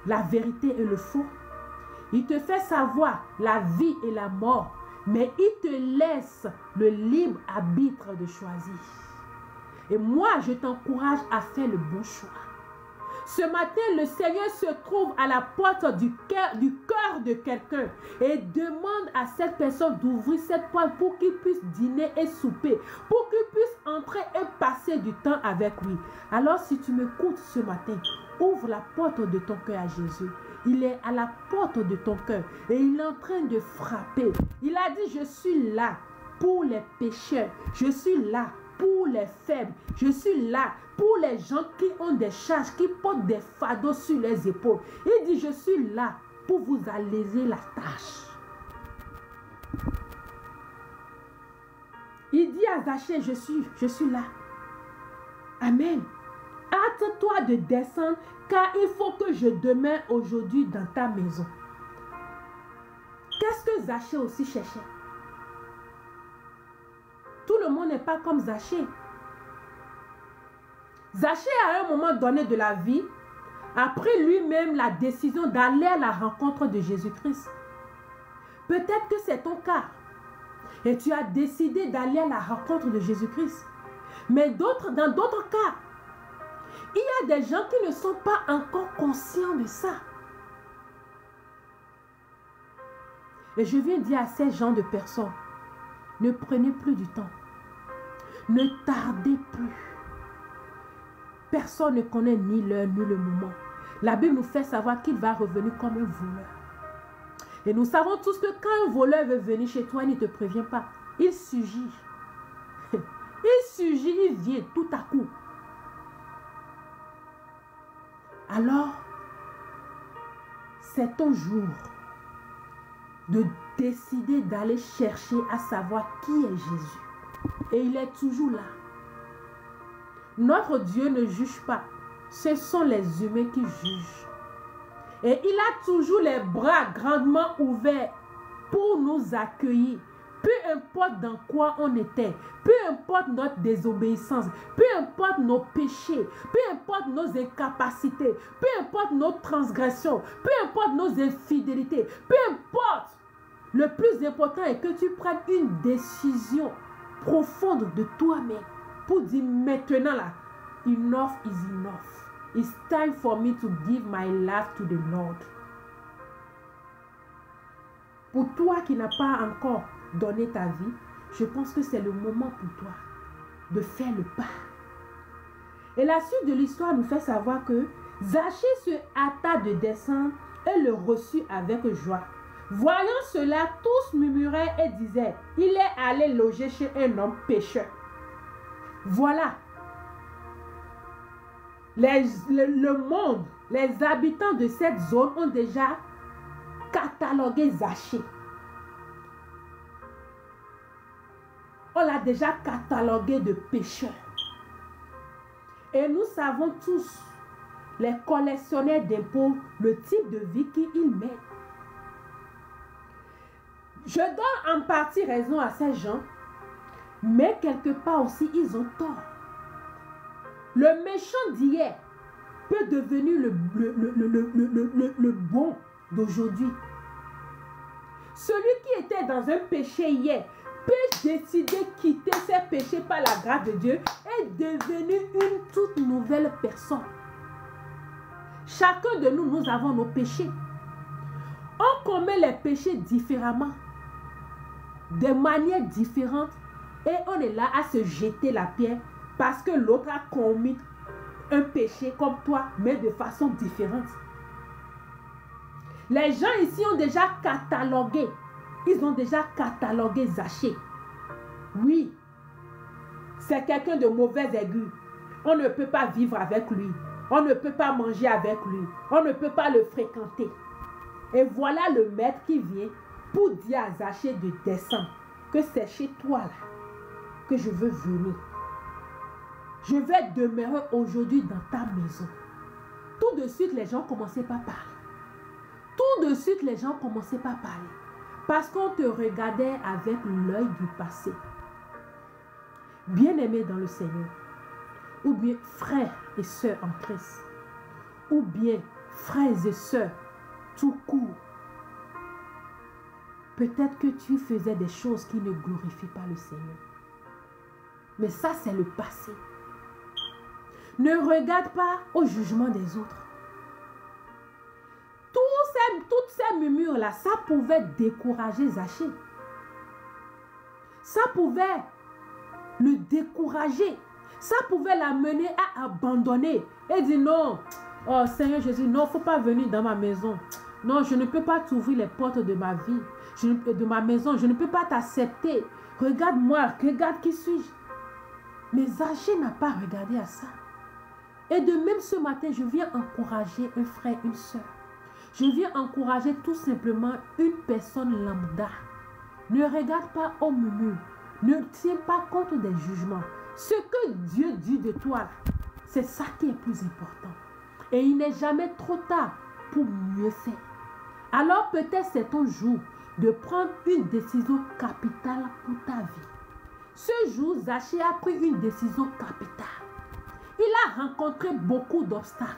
S1: la vérité et le faux. Il te fait savoir la vie et la mort. Mais il te laisse le libre arbitre de choisir. Et moi, je t'encourage à faire le bon choix. Ce matin, le Seigneur se trouve à la porte du cœur de quelqu'un et demande à cette personne d'ouvrir cette porte pour qu'il puisse dîner et souper, pour qu'il puisse entrer et passer du temps avec lui. Alors, si tu m'écoutes ce matin, ouvre la porte de ton cœur à Jésus. Il est à la porte de ton cœur et il est en train de frapper. Il a dit, je suis là pour les pécheurs. Je suis là pour les faibles. Je suis là pour les gens qui ont des charges, qui portent des fardeaux sur les épaules. Il dit, je suis là pour vous alléger la tâche. Il dit à Zachée, je suis là. Amen. Hâte-toi de descendre, car il faut que je demeure aujourd'hui dans ta maison. Qu'est-ce que Zachée aussi cherchait? Tout le monde n'est pas comme Zachée. Zachée, à un moment donné de la vie, a pris lui-même la décision d'aller à la rencontre de Jésus-Christ. Peut-être que c'est ton cas. Et tu as décidé d'aller à la rencontre de Jésus-Christ. Mais dans d'autres cas, il y a des gens qui ne sont pas encore conscients de ça. Et je viens dire à ces gens de personnes, ne prenez plus du temps. Ne tardez plus. Personne ne connaît ni l'heure ni le moment. La Bible nous fait savoir qu'il va revenir comme un voleur. Et nous savons tous que quand un voleur veut venir chez toi, il ne te prévient pas. Il surgit. Il surgit, il vient tout à coup. Alors, c'est ton jour de décider d'aller chercher à savoir qui est Jésus. Et il est toujours là. Notre Dieu ne juge pas. Ce sont les humains qui jugent. Et il a toujours les bras grandement ouverts pour nous accueillir. Peu importe dans quoi on était, peu importe notre désobéissance, peu importe nos péchés, peu importe nos incapacités, peu importe nos transgressions, peu importe nos infidélités, peu importe. Le plus important est que tu prennes une décision profonde de toi-même pour dire maintenant là, enough is enough. It's time for me to give my life to the Lord. Pour toi qui n'as pas encore donné ta vie, je pense que c'est le moment pour toi de faire le pas. Et la suite de l'histoire nous fait savoir que Zachée se hâta de descendre et le reçut avec joie. Voyant cela, tous murmuraient et disaient, il est allé loger chez un homme pécheur. Voilà. Le monde, les habitants de cette zone ont déjà catalogué Zachée. On l'a déjà catalogué de pécheur. Et nous savons tous, les collectionneurs d'impôts, le type de vie qu'ils mènent. Je donne en partie raison à ces gens, mais quelque part aussi, ils ont tort. Le méchant d'hier peut devenir le bon d'aujourd'hui. Celui qui était dans un péché hier peut décider de quitter ses péchés par la grâce de Dieu et devenir une toute nouvelle personne. Chacun de nous, nous avons nos péchés. On commet les péchés différemment, de manière différente, et on est là à se jeter la pierre parce que l'autre a commis un péché comme toi, mais de façon différente. Les gens ici ont déjà catalogué. Ils ont déjà catalogué Zachée. Oui, c'est quelqu'un de mauvais augure. On ne peut pas vivre avec lui. On ne peut pas manger avec lui. On ne peut pas le fréquenter. Et voilà le maître qui vient pour dire à Zachée de descendre. Que c'est chez toi là que je veux venir. Je vais demeurer aujourd'hui dans ta maison. Tout de suite, les gens commençaient par parler. Tout de suite, les gens commençaient par parler. Parce qu'on te regardait avec l'œil du passé. Bien-aimé dans le Seigneur. Ou bien frères et sœurs en Christ. Ou bien frères et sœurs tout court. Peut-être que tu faisais des choses qui ne glorifient pas le Seigneur. Mais ça, c'est le passé. Ne regarde pas au jugement des autres. Toutes ces murmures-là, ça pouvait décourager Zachée. Ça pouvait le décourager. Ça pouvait l'amener à abandonner et dire non, oh Seigneur Jésus, non, il ne faut pas venir dans ma maison. Non, je ne peux pas t'ouvrir les portes de ma vie, de ma maison. Je ne peux pas t'accepter. Regarde-moi, regarde qui suis-je. Mais Zachée n'a pas regardé à ça. Et de même ce matin, je viens encourager un frère, une soeur. Je viens encourager tout simplement une personne lambda. Ne regarde pas au murmure. Ne tiens pas compte des jugements. Ce que Dieu dit de toi, c'est ça qui est plus important. Et il n'est jamais trop tard pour mieux faire. Alors peut-être c'est ton jour de prendre une décision capitale pour ta vie. Ce jour, Zachée a pris une décision capitale. Il a rencontré beaucoup d'obstacles.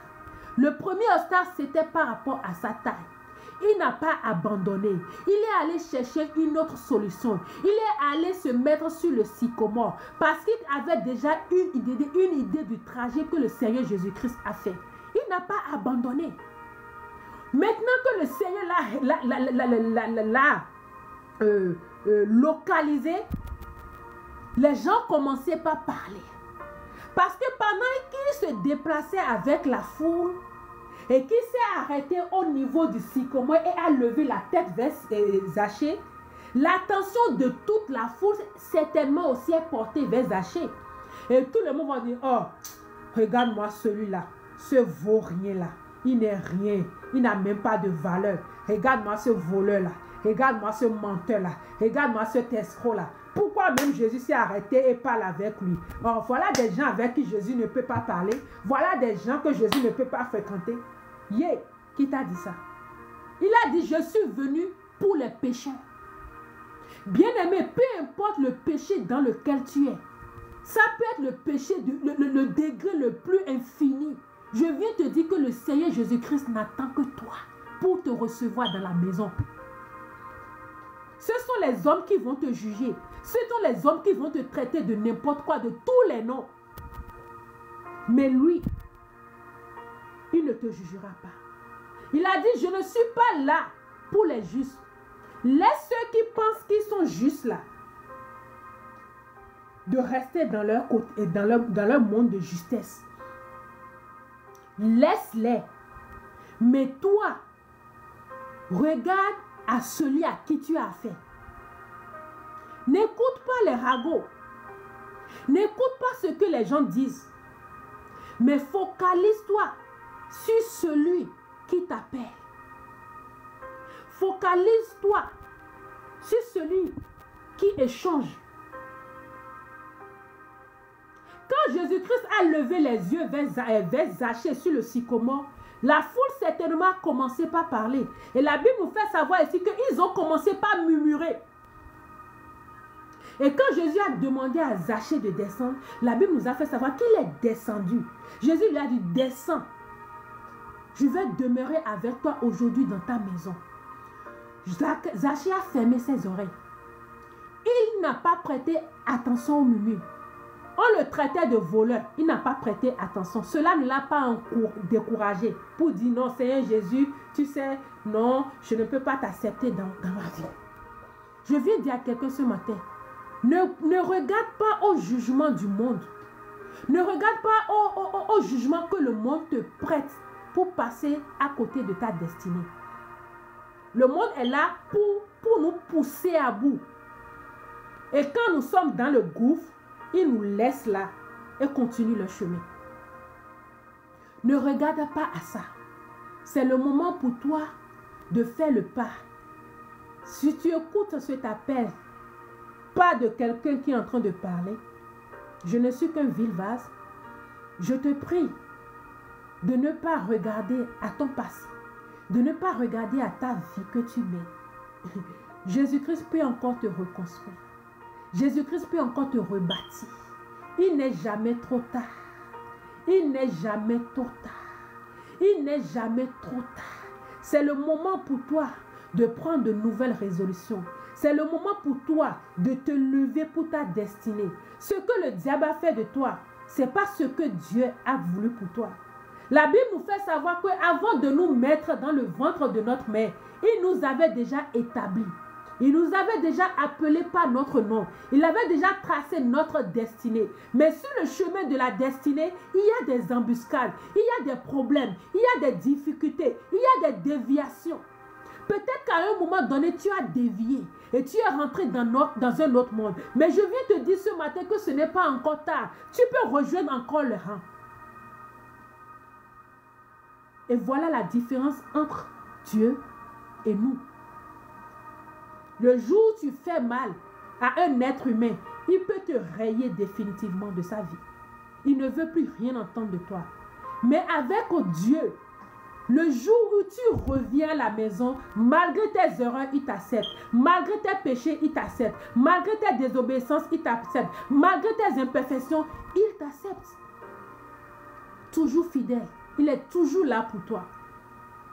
S1: Le premier obstacle, c'était par rapport à sa taille. Il n'a pas abandonné. Il est allé chercher une autre solution. Il est allé se mettre sur le sycomore parce qu'il avait déjà une idée du trajet que le Seigneur Jésus-Christ a fait. Il n'a pas abandonné. Maintenant que le Seigneur l'a localisé, les gens commençaient par parler. Parce que pendant qu'il se déplaçait avec la foule et qu'il s'est arrêté au niveau du sycomore et a levé la tête vers Zachée, l'attention de toute la foule certainement aussi est portée vers Zachée. Et tout le monde va dire, oh, regarde-moi celui-là. ce vaurien-là, il n'est rien. Il n'a même pas de valeur. Regarde-moi ce voleur-là. Regarde-moi ce menteur-là. Regarde-moi cet escroc-là. Pourquoi même Jésus s'est arrêté et parle avec lui? Or, voilà des gens avec qui Jésus ne peut pas parler. Voilà des gens que Jésus ne peut pas fréquenter. Qui t'a dit ça? Il a dit, je suis venu pour les pécheurs. Bien-aimé, peu importe le péché dans lequel tu es. Ça peut être le péché, le degré le plus infini. Je viens te dire que le Seigneur Jésus-Christ n'attend que toi pour te recevoir dans la maison. Ce sont les hommes qui vont te juger. Ce sont les hommes qui vont te traiter de n'importe quoi, de tous les noms. Mais lui, il ne te jugera pas. Il a dit, je ne suis pas là pour les justes. Laisse ceux qui pensent qu'ils sont justes là de rester dans leur côté, dans leur monde de justesse. Laisse-les. Mais toi, regarde à celui à qui tu as affaire. N'écoute pas les ragots. N'écoute pas ce que les gens disent. Mais focalise-toi sur celui qui t'appelle. Focalise-toi sur celui qui échange. Quand Jésus-Christ a levé les yeux vers Zachée sur le sycomore, la foule certainement a commencé par parler. Et la Bible nous fait savoir ici qu'ils ont commencé par murmurer. Et quand Jésus a demandé à Zachée de descendre, la Bible nous a fait savoir qu'il est descendu. Jésus lui a dit, descends. Je vais demeurer avec toi aujourd'hui dans ta maison. Zachée a fermé ses oreilles. Il n'a pas prêté attention au murmure. On le traitait de voleur. Il n'a pas prêté attention. Cela ne l'a pas découragé pour dire non, Seigneur Jésus, tu sais, non, je ne peux pas t'accepter dans ma vie. Je viens dire à quelqu'un ce matin, ne regarde pas au jugement du monde. Ne regarde pas au jugement que le monde te prête pour passer à côté de ta destinée. Le monde est là pour nous pousser à bout. Et quand nous sommes dans le gouffre, il nous laisse là et continue le chemin. Ne regarde pas à ça. C'est le moment pour toi de faire le pas. Si tu écoutes cet appel, pas de quelqu'un qui est en train de parler, je ne suis qu'un vil vase, je te prie de ne pas regarder à ton passé, de ne pas regarder à ta vie que tu mènes. Jésus-Christ peut encore te reconstruire. Jésus-Christ peut encore te rebâtir. Il n'est jamais trop tard. Il n'est jamais trop tard. Il n'est jamais trop tard. C'est le moment pour toi de prendre de nouvelles résolutions. C'est le moment pour toi de te lever pour ta destinée. Ce que le diable a fait de toi, ce n'est pas ce que Dieu a voulu pour toi. La Bible nous fait savoir qu'avant de nous mettre dans le ventre de notre mère, il nous avait déjà établis. Il nous avait déjà appelés par notre nom. Il avait déjà tracé notre destinée. Mais sur le chemin de la destinée, il y a des embuscades, il y a des problèmes, il y a des difficultés, il y a des déviations. Peut-être qu'à un moment donné, tu as dévié et tu es rentré dans un autre monde. Mais je viens te dire ce matin que ce n'est pas encore tard. Tu peux rejoindre encore le rang. Et voilà la différence entre Dieu et nous. Le jour où tu fais mal à un être humain, il peut te rayer définitivement de sa vie. Il ne veut plus rien entendre de toi. Mais avec Dieu, le jour où tu reviens à la maison, malgré tes erreurs, il t'accepte. Malgré tes péchés, il t'accepte. Malgré tes désobéissances, il t'accepte. Malgré tes imperfections, il t'accepte. Toujours fidèle. Il est toujours là pour toi.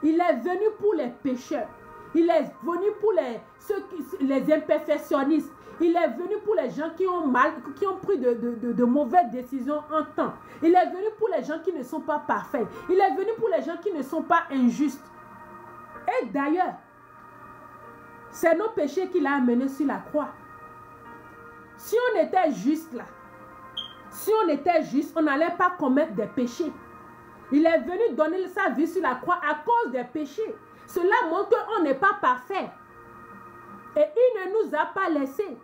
S1: Il est venu pour les pécheurs. Il est venu pour les imperfectionnistes. Il est venu pour les gens qui ont pris de mauvaises décisions en temps. Il est venu pour les gens qui ne sont pas parfaits. Il est venu pour les gens qui ne sont pas injustes. Et d'ailleurs, c'est nos péchés qu'il a amenés sur la croix. Si on était juste là, on n'allait pas commettre des péchés. Il est venu donner sa vie sur la croix à cause des péchés. Cela montre qu'on n'est pas parfait. Et il ne nous a pas laissés.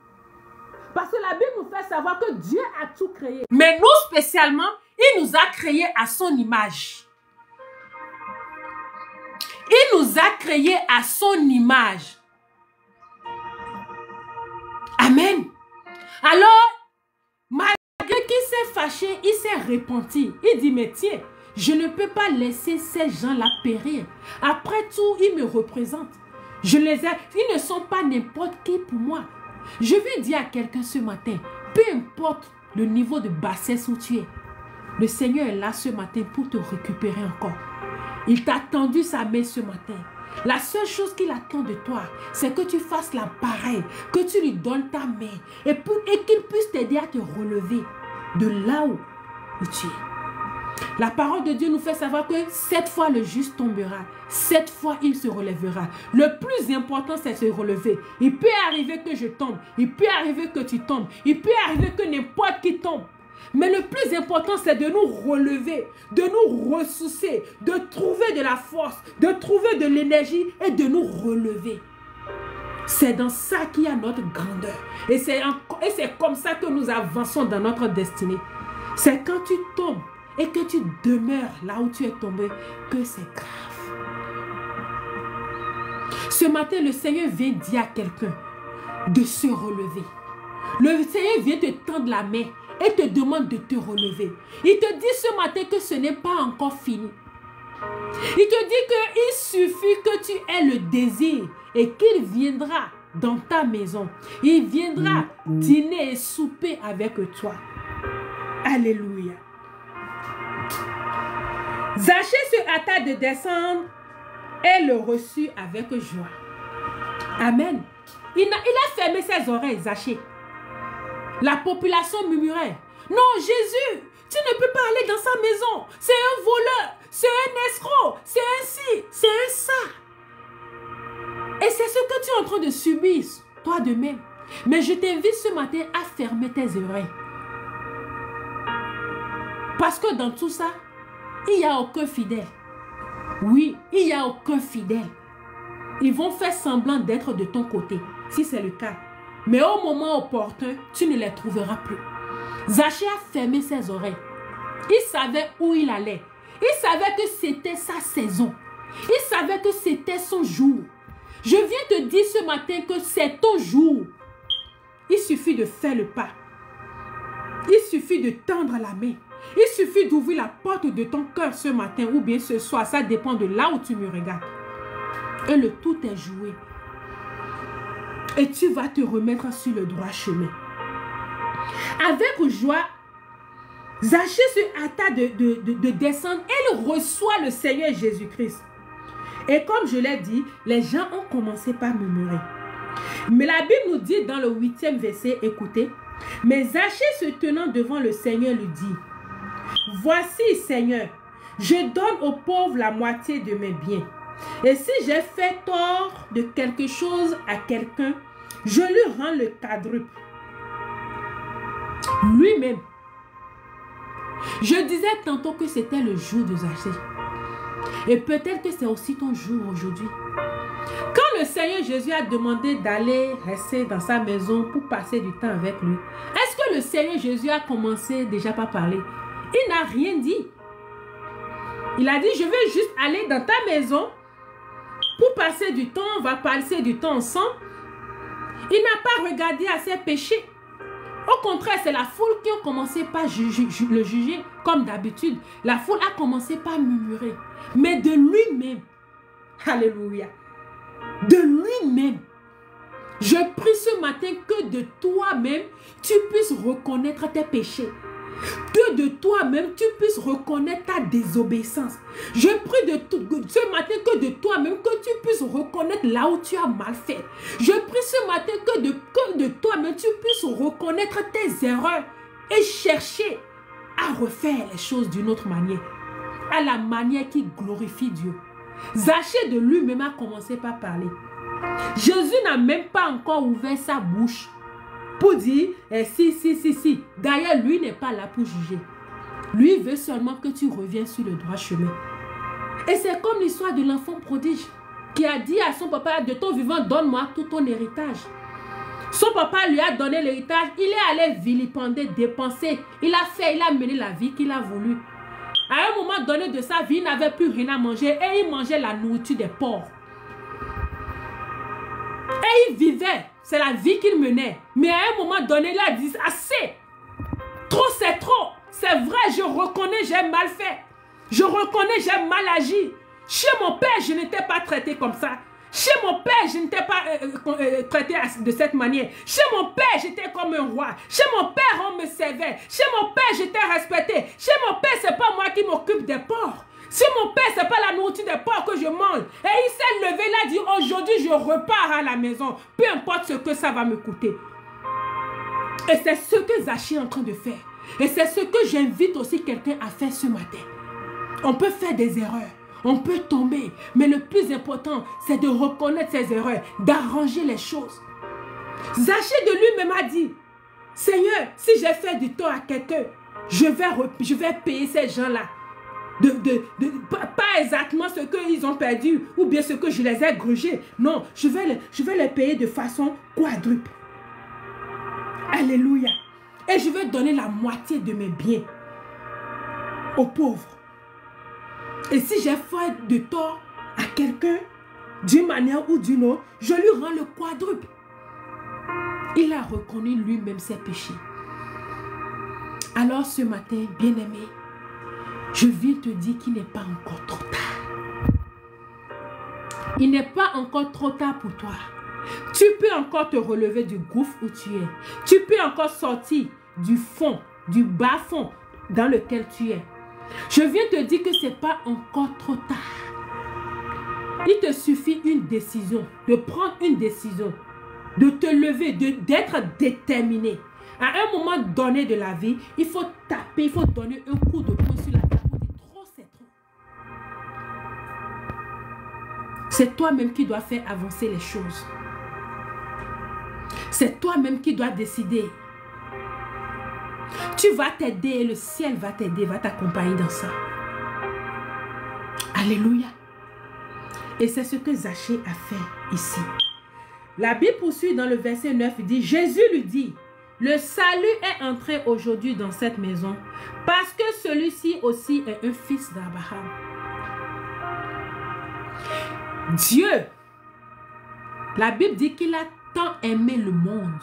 S1: Parce que la Bible nous fait savoir que Dieu a tout créé. Mais nous spécialement, il nous a créés à son image. Il nous a créés à son image. Amen. Alors, malgré qu'il s'est fâché, il s'est repenti. Il dit, mais tiens, je ne peux pas laisser ces gens-là périr. Après tout, ils me représentent. Ils ne sont pas n'importe qui pour moi. Je veux dire à quelqu'un ce matin, peu importe le niveau de bassesse où tu es, le Seigneur est là ce matin pour te récupérer encore. Il t'a tendu sa main ce matin. La seule chose qu'il attend de toi, c'est que tu fasses la pareille, que tu lui donnes ta main et qu'il puisse t'aider à te relever de là où tu es. La parole de Dieu nous fait savoir que 7 fois le juste tombera, 7 fois il se relèvera. Le plus important, c'est de se relever. Il peut arriver que je tombe, il peut arriver que tu tombes, il peut arriver que n'importe qui tombe. Mais le plus important, c'est de nous relever, de nous ressourcer, de trouver de la force, de trouver de l'énergie et de nous relever. C'est dans ça qu'il y a notre grandeur. Et c'est comme ça que nous avançons dans notre destinée. C'est quand tu tombes et que tu demeures là où tu es tombé que c'est grave. Ce matin, le Seigneur vient dire à quelqu'un de se relever. Le Seigneur vient te tendre la main et te demande de te relever. Il te dit ce matin que ce n'est pas encore fini. Il te dit qu'il suffit que tu aies le désir et qu'il viendra dans ta maison. Il viendra dîner et souper avec toi. Alléluia. Zachée se hâta de descendre et le reçut avec joie. Amen. Il a fermé ses oreilles, Zachée. La population murmurait, non Jésus, tu ne peux pas aller dans sa maison. C'est un voleur, c'est un escroc, c'est un ci, c'est un ça. Et c'est ce que tu es en train de subir, toi de même. Mais je t'invite ce matin à fermer tes oreilles. Parce que dans tout ça, il n'y a aucun fidèle. Oui, il n'y a aucun fidèle. Ils vont faire semblant d'être de ton côté, si c'est le cas. Mais au moment opportun, tu ne les trouveras plus. Zachée a fermé ses oreilles. Il savait où il allait. Il savait que c'était sa saison. Il savait que c'était son jour. Je viens te dire ce matin que c'est ton jour. Il suffit de faire le pas. Il suffit de tendre la main. Il suffit d'ouvrir la porte de ton cœur ce matin ou bien ce soir. Ça dépend de là où tu me regardes. Et le tout est joué. Et tu vas te remettre sur le droit chemin. Avec joie, Zachée se hâta de descendre et il reçoit le Seigneur Jésus-Christ. Et comme je l'ai dit, les gens ont commencé par murmurer. Mais la Bible nous dit dans le 8e verset, écoutez, mais Zachée se tenant devant le Seigneur lui dit, voici Seigneur, je donne aux pauvres la moitié de mes biens. Et si j'ai fait tort de quelque chose à quelqu'un, je lui rends le quadruple. Lui-même. Je disais tantôt que c'était le jour de Zachée. Et peut-être que c'est aussi ton jour aujourd'hui. Quand le Seigneur Jésus a demandé d'aller rester dans sa maison pour passer du temps avec lui, est-ce que le Seigneur Jésus a commencé déjà par parler? Il n'a rien dit. Il a dit, je veux juste aller dans ta maison pour passer du temps, on va passer du temps ensemble. Il n'a pas regardé à ses péchés. Au contraire, c'est la foule qui a commencé par le juger comme d'habitude. La foule a commencé par murmurer. Mais de lui-même, alléluia, de lui-même, je prie ce matin que de toi-même, tu puisses reconnaître tes péchés. Que de toi-même, tu puisses reconnaître ta désobéissance. Je prie ce matin que de toi-même, que tu puisses reconnaître là où tu as mal fait. Je prie ce matin que de toi-même, tu puisses reconnaître tes erreurs et chercher à refaire les choses d'une autre manière. À la manière qui glorifie Dieu. Zachée de lui-même a commencé par parler. Jésus n'a même pas encore ouvert sa bouche pour dire, si. D'ailleurs, lui n'est pas là pour juger. Lui veut seulement que tu reviennes sur le droit chemin. Et c'est comme l'histoire de l'enfant prodige qui a dit à son papa, de ton vivant, donne-moi tout ton héritage. Son papa lui a donné l'héritage, il est allé vilipender, dépenser. Il a mené la vie qu'il a voulu. À un moment donné de sa vie, il n'avait plus rien à manger et il mangeait la nourriture des porcs. Et il vivait, c'est la vie qu'il menait. Mais à un moment donné, il a dit, assez. Trop, c'est trop. C'est vrai, je reconnais, j'ai mal fait. Je reconnais, j'ai mal agi. Chez mon père, je n'étais pas traité comme ça. Chez mon père, je n'étais pas traité de cette manière. Chez mon père, j'étais comme un roi. Chez mon père, on me servait. Chez mon père, j'étais respecté. Chez mon père, c'est pas moi qui m'occupe des porcs. Chez mon père, c'est pas la nourriture des porcs que je mange. Et il s'est levé, il a dit, aujourd'hui, je repars à la maison. Peu importe ce que ça va me coûter. Et c'est ce que Zachée est en train de faire. Et c'est ce que j'invite aussi quelqu'un à faire ce matin. On peut faire des erreurs. On peut tomber. Mais le plus important, c'est de reconnaître ses erreurs. D'arranger les choses. Zachée de lui-même a dit, Seigneur, si j'ai fait du tort à quelqu'un, je vais payer ces gens-là. Pas exactement ce qu'ils ont perdu ou bien ce que je les ai grugés. Non, je vais les payer de façon quadruple. Alléluia. Et je vais donner la moitié de mes biens aux pauvres. Et si j'ai fait de tort à quelqu'un, d'une manière ou d'une autre, je lui rends le quadruple. Il a reconnu lui-même ses péchés. Alors ce matin, bien-aimé, je viens te dire qu'il n'est pas encore trop tard. Il n'est pas encore trop tard pour toi. Tu peux encore te relever du gouffre où tu es. Tu peux encore sortir du fond, du bas fond dans lequel tu es. Je viens te dire que ce n'est pas encore trop tard. Il te suffit une décision, de prendre une décision, de te lever, d'être déterminé. À un moment donné de la vie, il faut taper, il faut donner un coup de poing sur la table pour dire trop, c'est trop. C'est toi-même qui dois faire avancer les choses. C'est toi-même qui dois décider. Tu vas t'aider et le ciel va t'aider, va t'accompagner dans ça. Alléluia. Et c'est ce que Zachée a fait ici. La Bible poursuit dans le verset 9, il dit, Jésus lui dit, le salut est entré aujourd'hui dans cette maison parce que celui-ci aussi est un fils d'Abraham. Dieu, la Bible dit qu'il a tant aimé le monde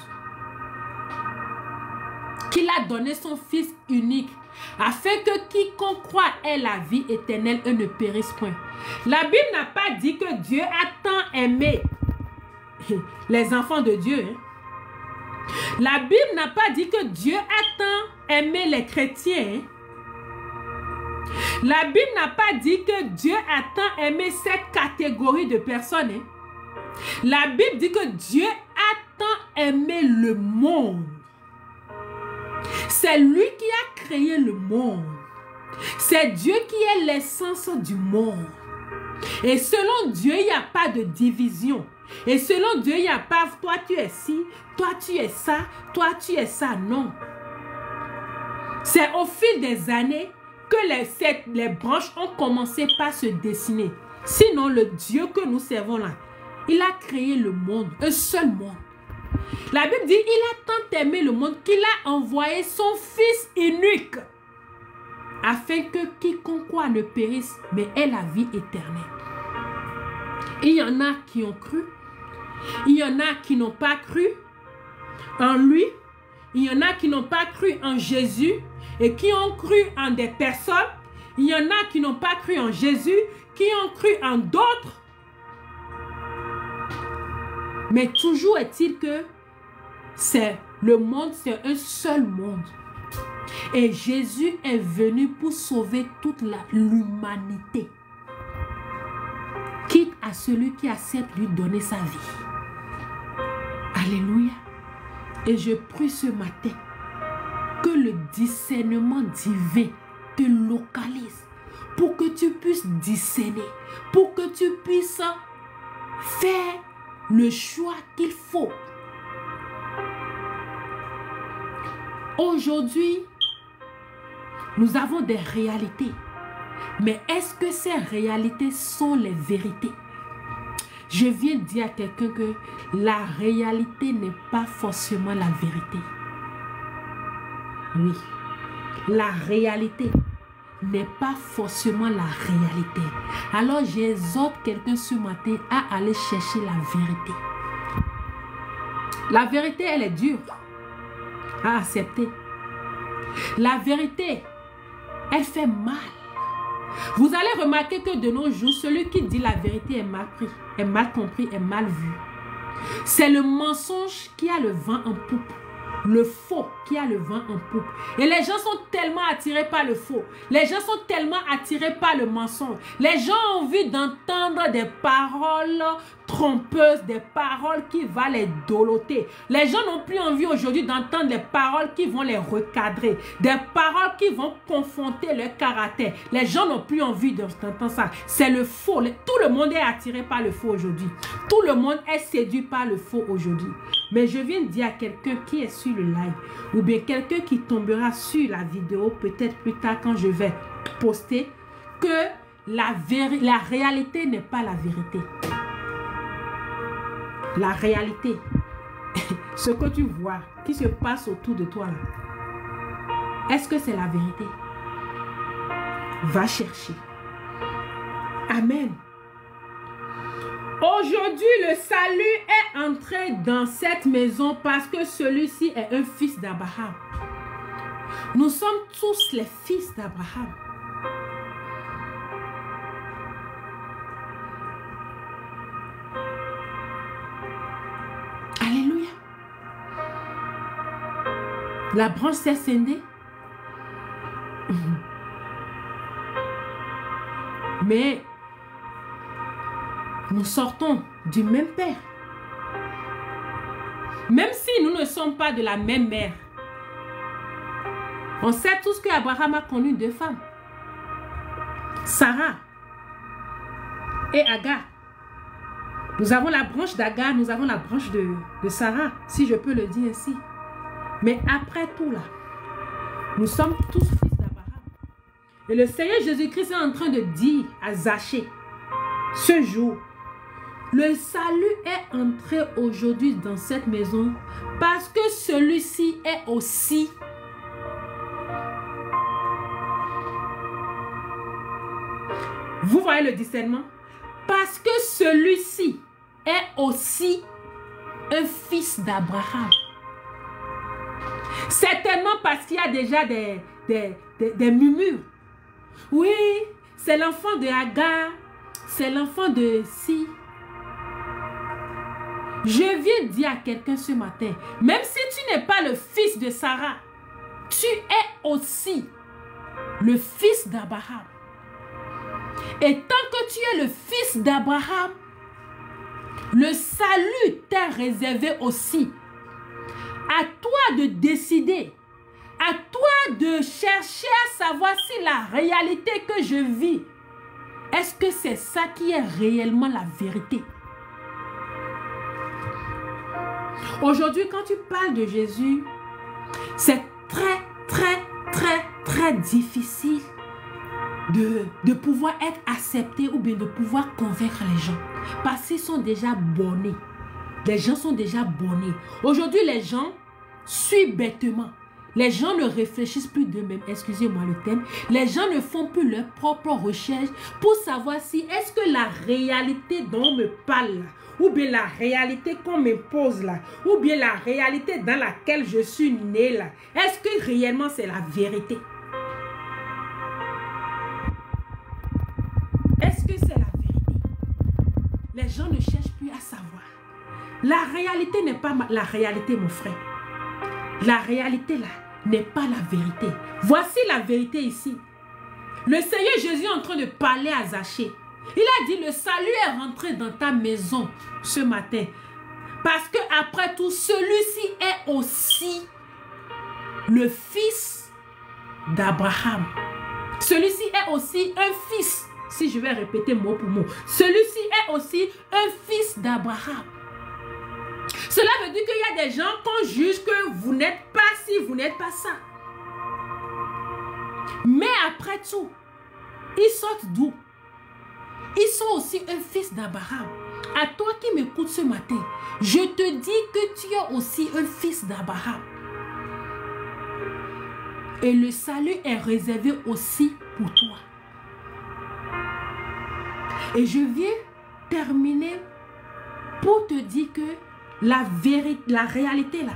S1: qu'il a donné son fils unique afin que quiconque croit ait la vie éternelle et ne périsse point. La Bible n'a pas dit que Dieu a tant aimé les enfants de Dieu. La Bible n'a pas dit que Dieu a tant aimé les chrétiens. La Bible n'a pas dit que Dieu a tant aimé cette catégorie de personnes. La Bible dit que Dieu a tant aimé le monde. C'est lui qui a créé le monde. C'est Dieu qui est l'essence du monde. Et selon Dieu, il n'y a pas de division. Et selon Dieu, il n'y a pas toi tu es ci, toi tu es ça, toi tu es ça. Non. C'est au fil des années que les branches ont commencé par se dessiner. Sinon, le Dieu que nous servons là, il a créé le monde, un seul monde. La Bible dit, il a tant aimé le monde qu'il a envoyé son fils unique afin que quiconque croit ne périsse, mais ait la vie éternelle. Il y en a qui ont cru, il y en a qui n'ont pas cru en lui, il y en a qui n'ont pas cru en Jésus et qui ont cru en des personnes, il y en a qui n'ont pas cru en Jésus, qui ont cru en d'autres. Mais toujours est-il que le monde, c'est un seul monde. Et Jésus est venu pour sauver toute l'humanité. Quitte à celui qui accepte de lui donner sa vie. Alléluia. Et je prie ce matin que le discernement divin te localise pour que tu puisses discerner, pour que tu puisses faire le choix qu'il faut. Aujourd'hui, nous avons des réalités. Mais est-ce que ces réalités sont les vérités? Je viens dire à quelqu'un que la réalité n'est pas forcément la vérité. Oui, la réalité n'est pas forcément la réalité. Alors j'exhorte quelqu'un ce matin à aller chercher la vérité. La vérité, elle est dure à accepter. La vérité, elle fait mal. Vous allez remarquer que de nos jours, celui qui dit la vérité est mal pris, est mal compris, est mal vu. C'est le mensonge qui a le vent en poupe. Le faux qui a le vent en poupe. Et les gens sont tellement attirés par le faux. Les gens sont tellement attirés par le mensonge. Les gens ont envie d'entendre des paroles trompeuses, des paroles qui vont les doloter. Les gens n'ont plus envie aujourd'hui d'entendre des paroles qui vont les recadrer. Des paroles qui vont confronter leur caractère. Les gens n'ont plus envie d'entendre ça. C'est le faux. Tout le monde est attiré par le faux aujourd'hui. Tout le monde est séduit par le faux aujourd'hui. Mais je viens de dire à quelqu'un qui est sur le live, ou bien quelqu'un qui tombera sur la vidéo, peut-être plus tard quand je vais poster, que la réalité n'est pas la vérité. La réalité, ce que tu vois, qui se passe autour de toi là, est-ce que c'est la vérité? Va chercher. Amen. Aujourd'hui, le salut est entré dans cette maison parce que celui-ci est un fils d'Abraham. Nous sommes tous les fils d'Abraham. Alléluia. La branche s'est scindée. Mais nous sortons du même père. Même si nous ne sommes pas de la même mère. On sait tous qu'Abraham a connu deux femmes. Sarah et Agar. Nous avons la branche d'Agar, nous avons la branche de Sarah, si je peux le dire ainsi. Mais après tout là, nous sommes tous fils d'Abraham. Et le Seigneur Jésus-Christ est en train de dire à Zachée, ce jour, le salut est entré aujourd'hui dans cette maison parce que celui-ci est aussi. Vous voyez le discernement? Parce que celui-ci est aussi un fils d'Abraham. Certainement parce qu'il y a déjà des murmures. Oui, c'est l'enfant de Agar, c'est l'enfant de si. Je viens dire à quelqu'un ce matin, même si tu n'es pas le fils de Sarah, tu es aussi le fils d'Abraham. Et tant que tu es le fils d'Abraham, le salut t'est réservé aussi. À toi de décider, à toi de chercher à savoir si la réalité que je vis, est-ce que c'est ça qui est réellement la vérité? Aujourd'hui, quand tu parles de Jésus, c'est très difficile de pouvoir être accepté ou bien de pouvoir convaincre les gens. Parce qu'ils sont déjà bornés. Les gens sont déjà bornés. Aujourd'hui, les gens suivent bêtement. Les gens ne réfléchissent plus d'eux-mêmes. Excusez-moi le thème. Les gens ne font plus leurs propres recherches pour savoir si est-ce que la réalité dont on me parle là, ou bien la réalité qu'on m'impose là, ou bien la réalité dans laquelle je suis né là, est-ce que réellement c'est la vérité? Est-ce que c'est la vérité? Les gens ne cherchent plus à savoir. La réalité n'est pas la réalité, mon frère. La réalité là n'est pas la vérité. Voici la vérité ici. Le Seigneur Jésus est en train de parler à Zachée. Il a dit, le salut est rentré dans ta maison ce matin. Parce que après tout, celui-ci est aussi le fils d'Abraham. Celui-ci est aussi un fils. Si je vais répéter mot pour mot. Celui-ci est aussi un fils d'Abraham. Cela veut dire qu'il y a des gens qu'on juge que vous n'êtes pas ci, vous n'êtes pas ça. Mais après tout, ils sortent d'où? Ils sont aussi un fils d'Abraham. À toi qui m'écoutes ce matin, je te dis que tu es aussi un fils d'Abraham. Et le salut est réservé aussi pour toi. Et je viens terminer pour te dire que la réalité là,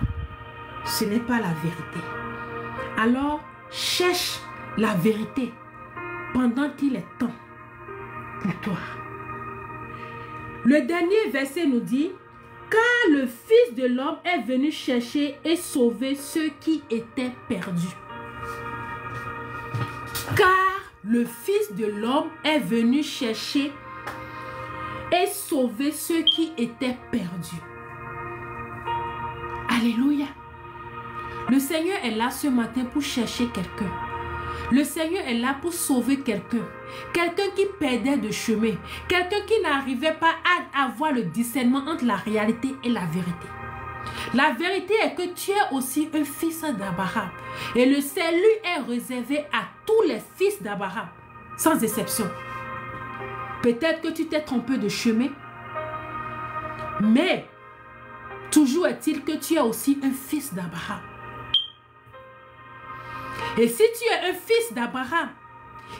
S1: ce n'est pas la vérité. Alors, cherche la vérité pendant qu'il est temps pour toi. Le dernier verset nous dit, car le Fils de l'homme est venu chercher et sauver ceux qui étaient perdus. Car le Fils de l'homme est venu chercher et sauver ceux qui étaient perdus. Alléluia. Le Seigneur est là ce matin pour chercher quelqu'un. Le Seigneur est là pour sauver quelqu'un. Quelqu'un qui perdait de chemin. Quelqu'un qui n'arrivait pas à avoir le discernement entre la réalité et la vérité. La vérité est que tu es aussi un fils d'Abraham. Et le salut est réservé à tous les fils d'Abraham, sans exception. Peut-être que tu t'es trompé de chemin, mais toujours est-il que tu es aussi un fils d'Abraham. Et si tu es un fils d'Abraham,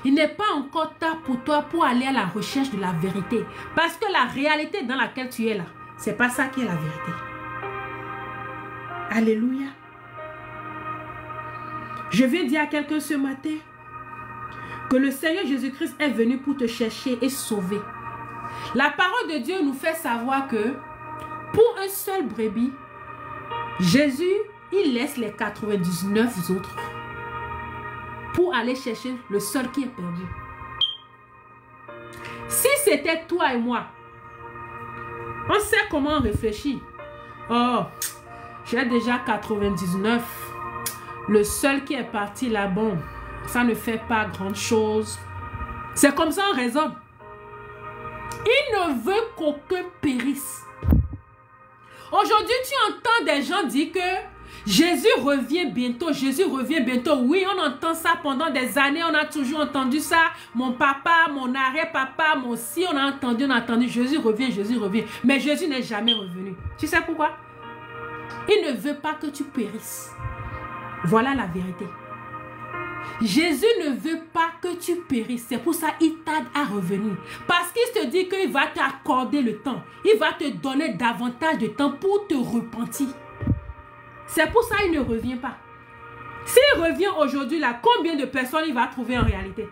S1: il n'est pas encore tard pour toi pour aller à la recherche de la vérité. Parce que la réalité dans laquelle tu es là, ce n'est pas ça qui est la vérité. Alléluia. Je viens dire à quelqu'un ce matin que le Seigneur Jésus-Christ est venu pour te chercher et sauver. La parole de Dieu nous fait savoir que pour un seul brebis, Jésus, il laisse les 99 autres pour aller chercher le seul qui est perdu. Si c'était toi et moi, on sait comment on réfléchit. Oh, j'ai déjà 99. Le seul qui est parti là, bon, ça ne fait pas grand chose. C'est comme ça on raisonne. Il ne veut qu'aucun périsse. Aujourd'hui, tu entends des gens dire que Jésus revient bientôt, Jésus revient bientôt. Oui, on entend ça pendant des années, on a toujours entendu ça. Mon papa, mon arrière-papa, mon si, on a entendu, Jésus revient. Mais Jésus n'est jamais revenu. Tu sais pourquoi? Il ne veut pas que tu périsses. Voilà la vérité. Jésus ne veut pas que tu périsses. C'est pour ça qu'il t'aide à revenir. Parce qu'il te dit qu'il va t'accorder le temps. Il va te donner davantage de temps pour te repentir. C'est pour ça qu'il ne revient pas. S'il revient aujourd'hui, là, combien de personnes il va trouver en réalité?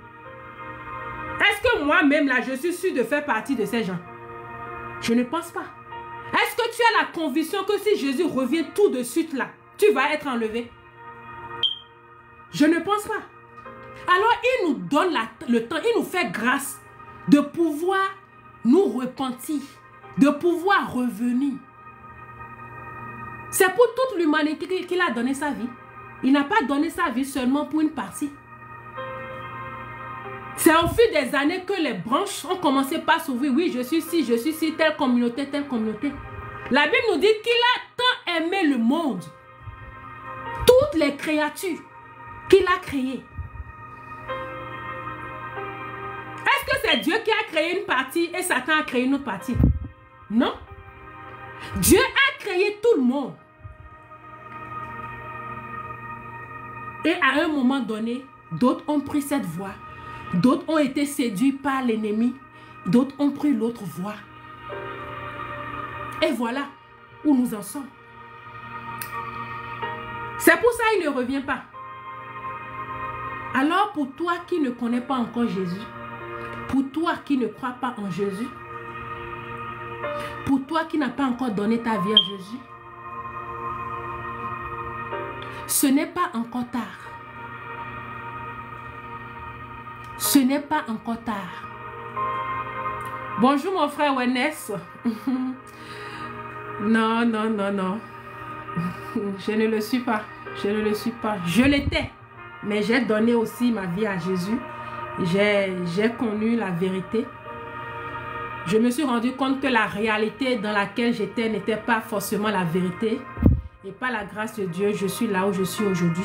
S1: Est-ce que moi-même, là, je suis sûre de faire partie de ces gens? Je ne pense pas. Est-ce que tu as la conviction que si Jésus revient tout de suite, là, tu vas être enlevé? Je ne pense pas. Alors, il nous donne le temps, il nous fait grâce de pouvoir nous repentir, de pouvoir revenir. C'est pour toute l'humanité qu'il a donné sa vie. Il n'a pas donné sa vie seulement pour une partie. C'est au fil des années que les branches ont commencé par s'ouvrir. Oui, je suis ci, telle communauté, telle communauté. La Bible nous dit qu'il a tant aimé le monde, toutes les créatures qu'il a créées. Est-ce que c'est Dieu qui a créé une partie et Satan a créé une autre partie? Non. Dieu a créé tout le monde. Et à un moment donné, d'autres ont pris cette voie. D'autres ont été séduits par l'ennemi. D'autres ont pris l'autre voie. Et voilà où nous en sommes. C'est pour ça qu'il ne revient pas. Alors pour toi qui ne connais pas encore Jésus, pour toi qui ne crois pas en Jésus, pour toi qui n'as pas encore donné ta vie à Jésus, ce n'est pas encore tard. Ce n'est pas encore tard. Bonjour mon frère Wenness. Non. Je ne le suis pas. Je ne le suis pas. Je l'étais. Mais j'ai donné aussi ma vie à Jésus. J'ai connu la vérité. Je me suis rendu compte que la réalité dans laquelle j'étais n'était pas forcément la vérité. Et par la grâce de Dieu, je suis là où je suis aujourd'hui.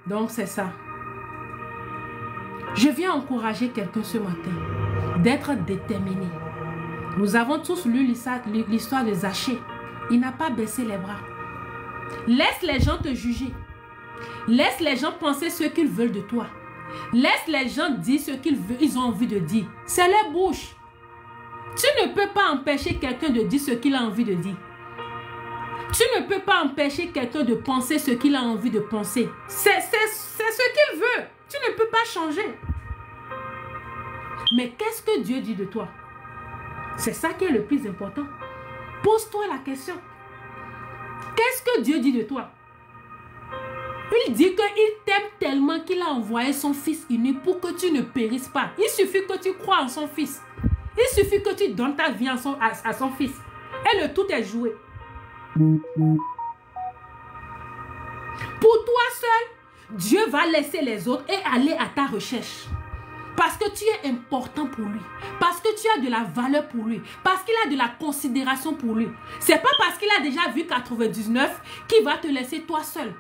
S1: Donc c'est ça. Je viens encourager quelqu'un ce matin d'être déterminé. Nous avons tous lu l'histoire de Zachée. Il n'a pas baissé les bras. Laisse les gens te juger. Laisse les gens penser ce qu'ils veulent de toi. Laisse les gens dire ce qu'ils veulent, ils ont envie de dire. C'est leur bouche. Tu ne peux pas empêcher quelqu'un de dire ce qu'il a envie de dire. Tu ne peux pas empêcher quelqu'un de penser ce qu'il a envie de penser. C'est ce qu'il veut. Tu ne peux pas changer. Mais qu'est-ce que Dieu dit de toi? C'est ça qui est le plus important. Pose-toi la question. Qu'est-ce que Dieu dit de toi? Il dit qu'il t'aime tellement qu'il a envoyé son Fils unique pour que tu ne périsses pas. Il suffit que tu crois en son Fils. Il suffit que tu donnes ta vie à son Fils. Et le tout est joué. Pour toi seul, Dieu va laisser les autres et aller à ta recherche. Parce que tu es important pour lui. Parce que tu as de la valeur pour lui. Parce qu'il a de la considération pour lui. C'est pas parce qu'il a déjà vu 99 qu'il va te laisser toi seul.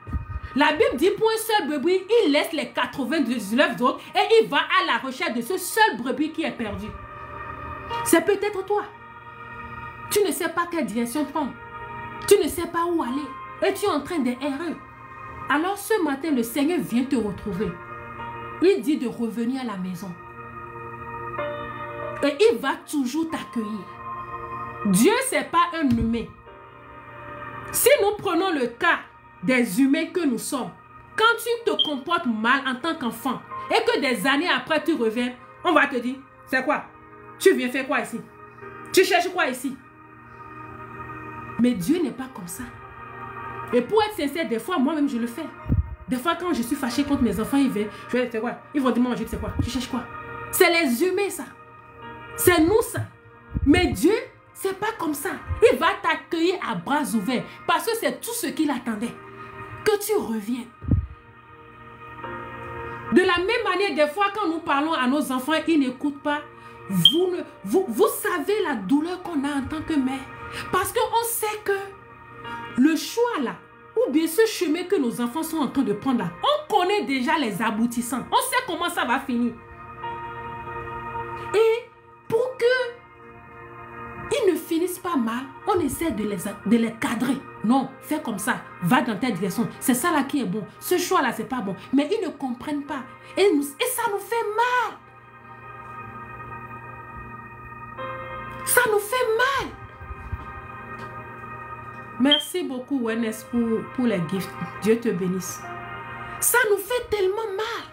S1: La Bible dit pour un seul brebis, il laisse les 99 autres et il va à la recherche de ce seul brebis qui est perdu. C'est peut-être toi. Tu ne sais pas quelle direction prendre. Tu ne sais pas où aller. Et tu es en train d'errer. Alors ce matin, le Seigneur vient te retrouver. Il dit de revenir à la maison. Et il va toujours t'accueillir. Dieu, ce n'est pas un humain. Si nous prenons le cas des humains que nous sommes, quand tu te comportes mal en tant qu'enfant et que des années après tu reviens, on va te dire, c'est quoi? Tu viens faire quoi ici? Tu cherches quoi ici? Mais Dieu n'est pas comme ça. Et pour être sincère, des fois, moi-même, je le fais. Des fois, quand je suis fâchée contre mes enfants, ils viennent, je vais dire, c'est quoi? Ils vont dire, moi, je dis, c'est quoi? Tu cherches quoi? C'est les humains, ça. C'est nous, ça. Mais Dieu, c'est pas comme ça. Il va t'accueillir à bras ouverts parce que c'est tout ce qu'il attendait. Que tu reviennes. De la même manière, des fois, quand nous parlons à nos enfants, ils n'écoutent pas. Vous savez la douleur qu'on a en tant que mère. Parce qu'on sait que le choix là, ou bien ce chemin que nos enfants sont en train de prendre là, on connaît déjà les aboutissants. On sait comment ça va finir. Et pour que ils ne finissent pas mal, on essaie de les cadrer. Non, fais comme ça, va dans telle direction. C'est ça là qui est bon. Ce choix là, c'est pas bon. Mais ils ne comprennent pas. Et ça nous fait mal. Ça nous fait mal. Merci beaucoup, Wellness, pour les gifts. Dieu te bénisse. Ça nous fait tellement mal.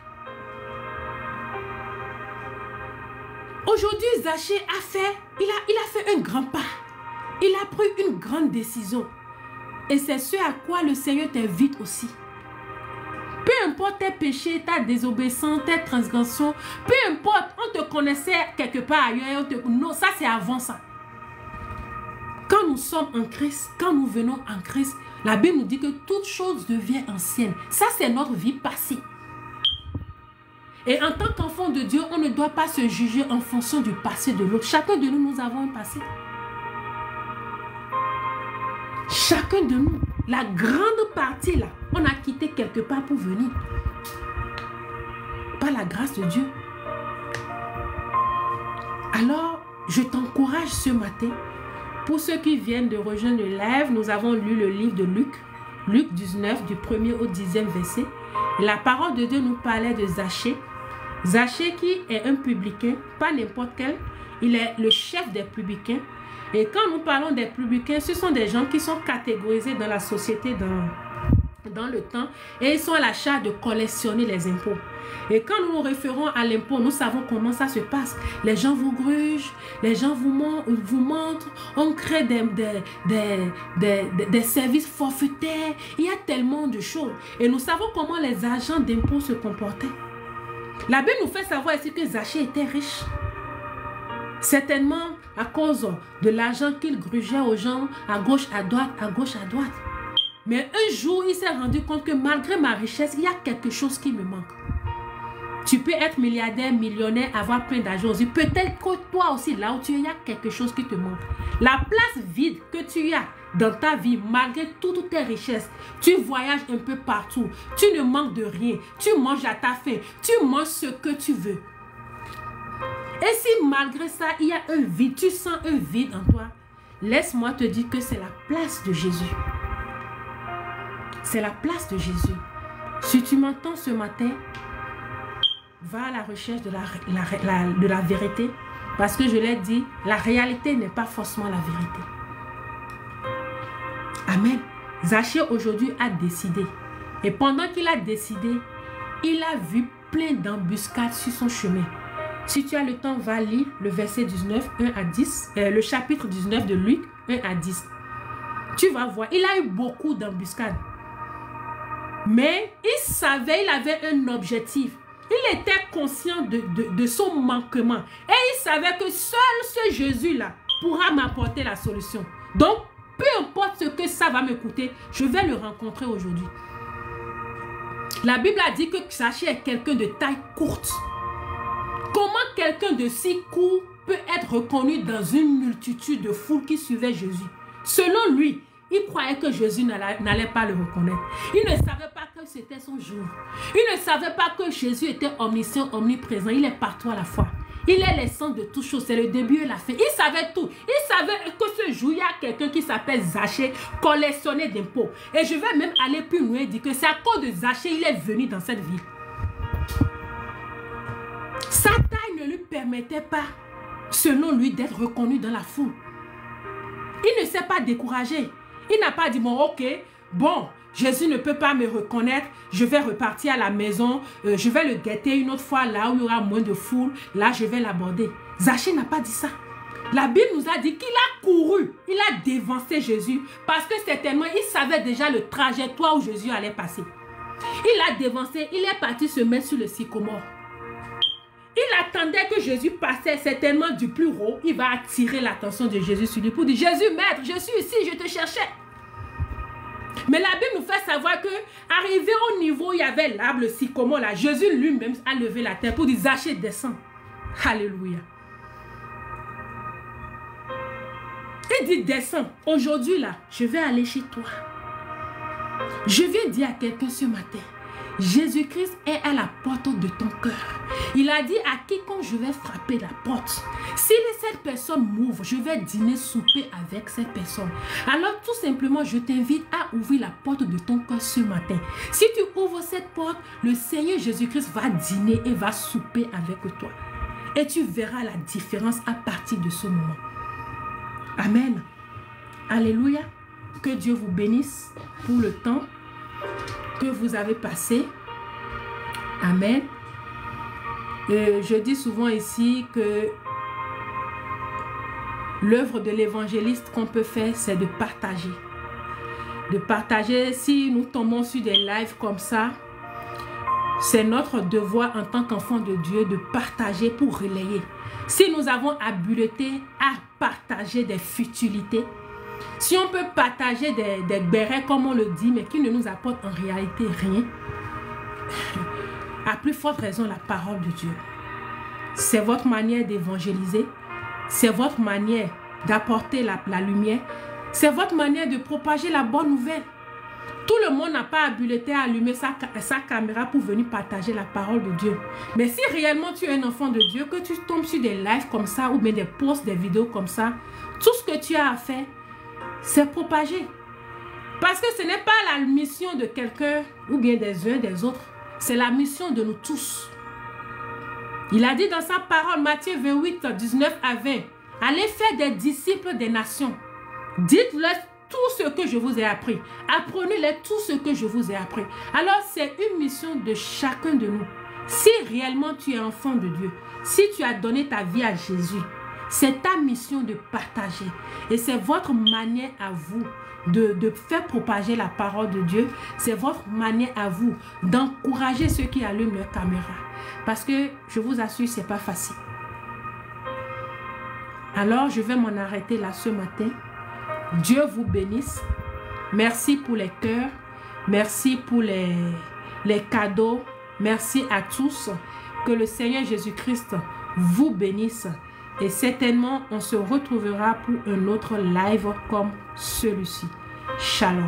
S1: Aujourd'hui, Zachée a fait un grand pas. Il a pris une grande décision. Et c'est ce à quoi le Seigneur t'invite aussi. Peu importe tes péchés, ta désobéissance, tes transgressions, peu importe, on te connaissait quelque part ailleurs. Non, ça c'est avant ça. Quand nous sommes en Christ, quand nous venons en Christ, la Bible nous dit que toute chose devient ancienne. Ça c'est notre vie passée. Et en tant qu'enfant de Dieu, on ne doit pas se juger en fonction du passé de l'autre. Chacun de nous, nous avons un passé. Chacun de nous, la grande partie là, on a quitté quelque part pour venir. Par la grâce de Dieu. Alors, je t'encourage ce matin. Pour ceux qui viennent de rejoindre le live, nous avons lu le livre de Luc. Luc 19, du 1er au 10e verset. Et la parole de Dieu nous parlait de Zachée. Zachée qui est un publicain, pas n'importe quel. Il est le chef des publicains. Et quand nous parlons des publicains, ce sont des gens qui sont catégorisés dans la société dans le temps. Et ils sont à la charge de collectionner les impôts. Et quand nous nous référons à l'impôt, nous savons comment ça se passe. Les gens vous grugent, les gens vous mentent, on crée des services forfaitaires. Il y a tellement de choses. Et nous savons comment les agents d'impôts se comportaient. La Bible nous fait savoir ici que Zachée était riche. Certainement à cause de l'argent qu'il grugeait aux gens à gauche, à droite, à gauche, à droite. Mais un jour, il s'est rendu compte que malgré ma richesse, il y a quelque chose qui me manque. Tu peux être milliardaire, millionnaire, avoir plein d'argent aussi. Peut-être que toi aussi, là où tu es, il y a quelque chose qui te manque. La place vide que tu as dans ta vie, malgré toutes tes richesses, tu voyages un peu partout. Tu ne manques de rien. Tu manges à ta faim. Tu manges ce que tu veux. Et si malgré ça, il y a un vide, tu sens un vide en toi, laisse-moi te dire que c'est la place de Jésus. C'est la place de Jésus. Si tu m'entends ce matin, va à la recherche de la vérité. Parce que je l'ai dit, la réalité n'est pas forcément la vérité. Amen. Zachée aujourd'hui a décidé. Et pendant qu'il a décidé, il a vu plein d'embuscades sur son chemin. Si tu as le temps, va lire le verset 19, 1 à 10, le chapitre 19 de Luc, 1 à 10. Tu vas voir, il a eu beaucoup d'embuscades. Mais il savait, il avait un objectif. Il était conscient de son manquement. Et il savait que seul ce Jésus-là pourra m'apporter la solution. Donc, peu importe ce que ça va me coûter, je vais le rencontrer aujourd'hui. La Bible a dit que Zachée est quelqu'un de taille courte. Comment quelqu'un de si court peut être reconnu dans une multitude de foules qui suivaient Jésus? Selon lui, il croyait que Jésus n'allait pas le reconnaître. Il ne savait pas que c'était son jour. Il ne savait pas que Jésus était omniscient, omniprésent. Il est partout à la fois. Il est l'essence de toutes choses. C'est le début et la fin. Il savait tout. Il savait que ce jour, il y a quelqu'un qui s'appelle Zachée, collectionneur d'impôts. Et je vais même aller plus loin et dire que c'est à cause de Zachée il est venu dans cette ville. Sa taille ne lui permettait pas, selon lui, d'être reconnu dans la foule. Il ne s'est pas découragé. Il n'a pas dit, bon, ok, bon, Jésus ne peut pas me reconnaître, je vais repartir à la maison, je vais le guetter une autre fois là où il y aura moins de foule, là je vais l'aborder. Zachée n'a pas dit ça. La Bible nous a dit qu'il a couru, il a dévancé Jésus parce que certainement il savait déjà le trajectoire où Jésus allait passer. Il a dévancé, il est parti se mettre sur le sycomore. Il attendait que Jésus passait certainement du plus haut. Il va attirer l'attention de Jésus sur lui pour dire, Jésus, maître, je suis ici, je te cherchais. Mais la Bible nous fait savoir que, arrivé au niveau où il y avait l'arbre, le sycomore, là, Jésus lui-même a levé la tête pour dire, Zachée, descends. Alléluia. Il dit, descends. Aujourd'hui, là, je vais aller chez toi. Je viens dire à quelqu'un ce matin, Jésus-Christ est à la porte de ton cœur. Il a dit à quiconque je vais frapper la porte. Si cette personne m'ouvre, je vais dîner, souper avec cette personne. Alors tout simplement, je t'invite à ouvrir la porte de ton cœur ce matin. Si tu ouvres cette porte, le Seigneur Jésus-Christ va dîner et va souper avec toi. Et tu verras la différence à partir de ce moment. Amen. Alléluia. Que Dieu vous bénisse pour le temps que vous avez passé. Amen. Je dis souvent ici que l'œuvre de l'évangéliste qu'on peut faire, c'est de partager. De partager, si nous tombons sur des lives comme ça, c'est notre devoir en tant qu'enfant de Dieu de partager pour relayer. Si nous avons à bulleter, à partager des futilités, si on peut partager des bérets comme on le dit, mais qui ne nous apportent en réalité rien, à plus forte raison la parole de Dieu. C'est votre manière d'évangéliser, c'est votre manière d'apporter la lumière, c'est votre manière de propager la bonne nouvelle. Tout le monde n'a pas à bulleter, à allumer sa caméra pour venir partager la parole de Dieu. Mais si réellement tu es un enfant de Dieu, que tu tombes sur des lives comme ça ou bien des posts, des vidéos comme ça, tout ce que tu as à faire, c'est propager. Parce que ce n'est pas la mission de quelqu'un ou bien des uns des autres. C'est la mission de nous tous. Il a dit dans sa parole, Matthieu 28, 19 à 20, allez faire des disciples des nations. Dites-leur tout ce que je vous ai appris. Apprenez-les tout ce que je vous ai appris. Alors c'est une mission de chacun de nous. Si réellement tu es enfant de Dieu, si tu as donné ta vie à Jésus, c'est ta mission de partager. Et c'est votre manière à vous de faire propager la parole de Dieu. C'est votre manière à vous d'encourager ceux qui allument leur caméra. Parce que je vous assure, ce n'est pas facile. Alors, je vais m'en arrêter là ce matin. Dieu vous bénisse. Merci pour les cœurs. Merci pour les cadeaux. Merci à tous. Que le Seigneur Jésus-Christ vous bénisse. Et certainement, on se retrouvera pour un autre live comme celui-ci. Shalom.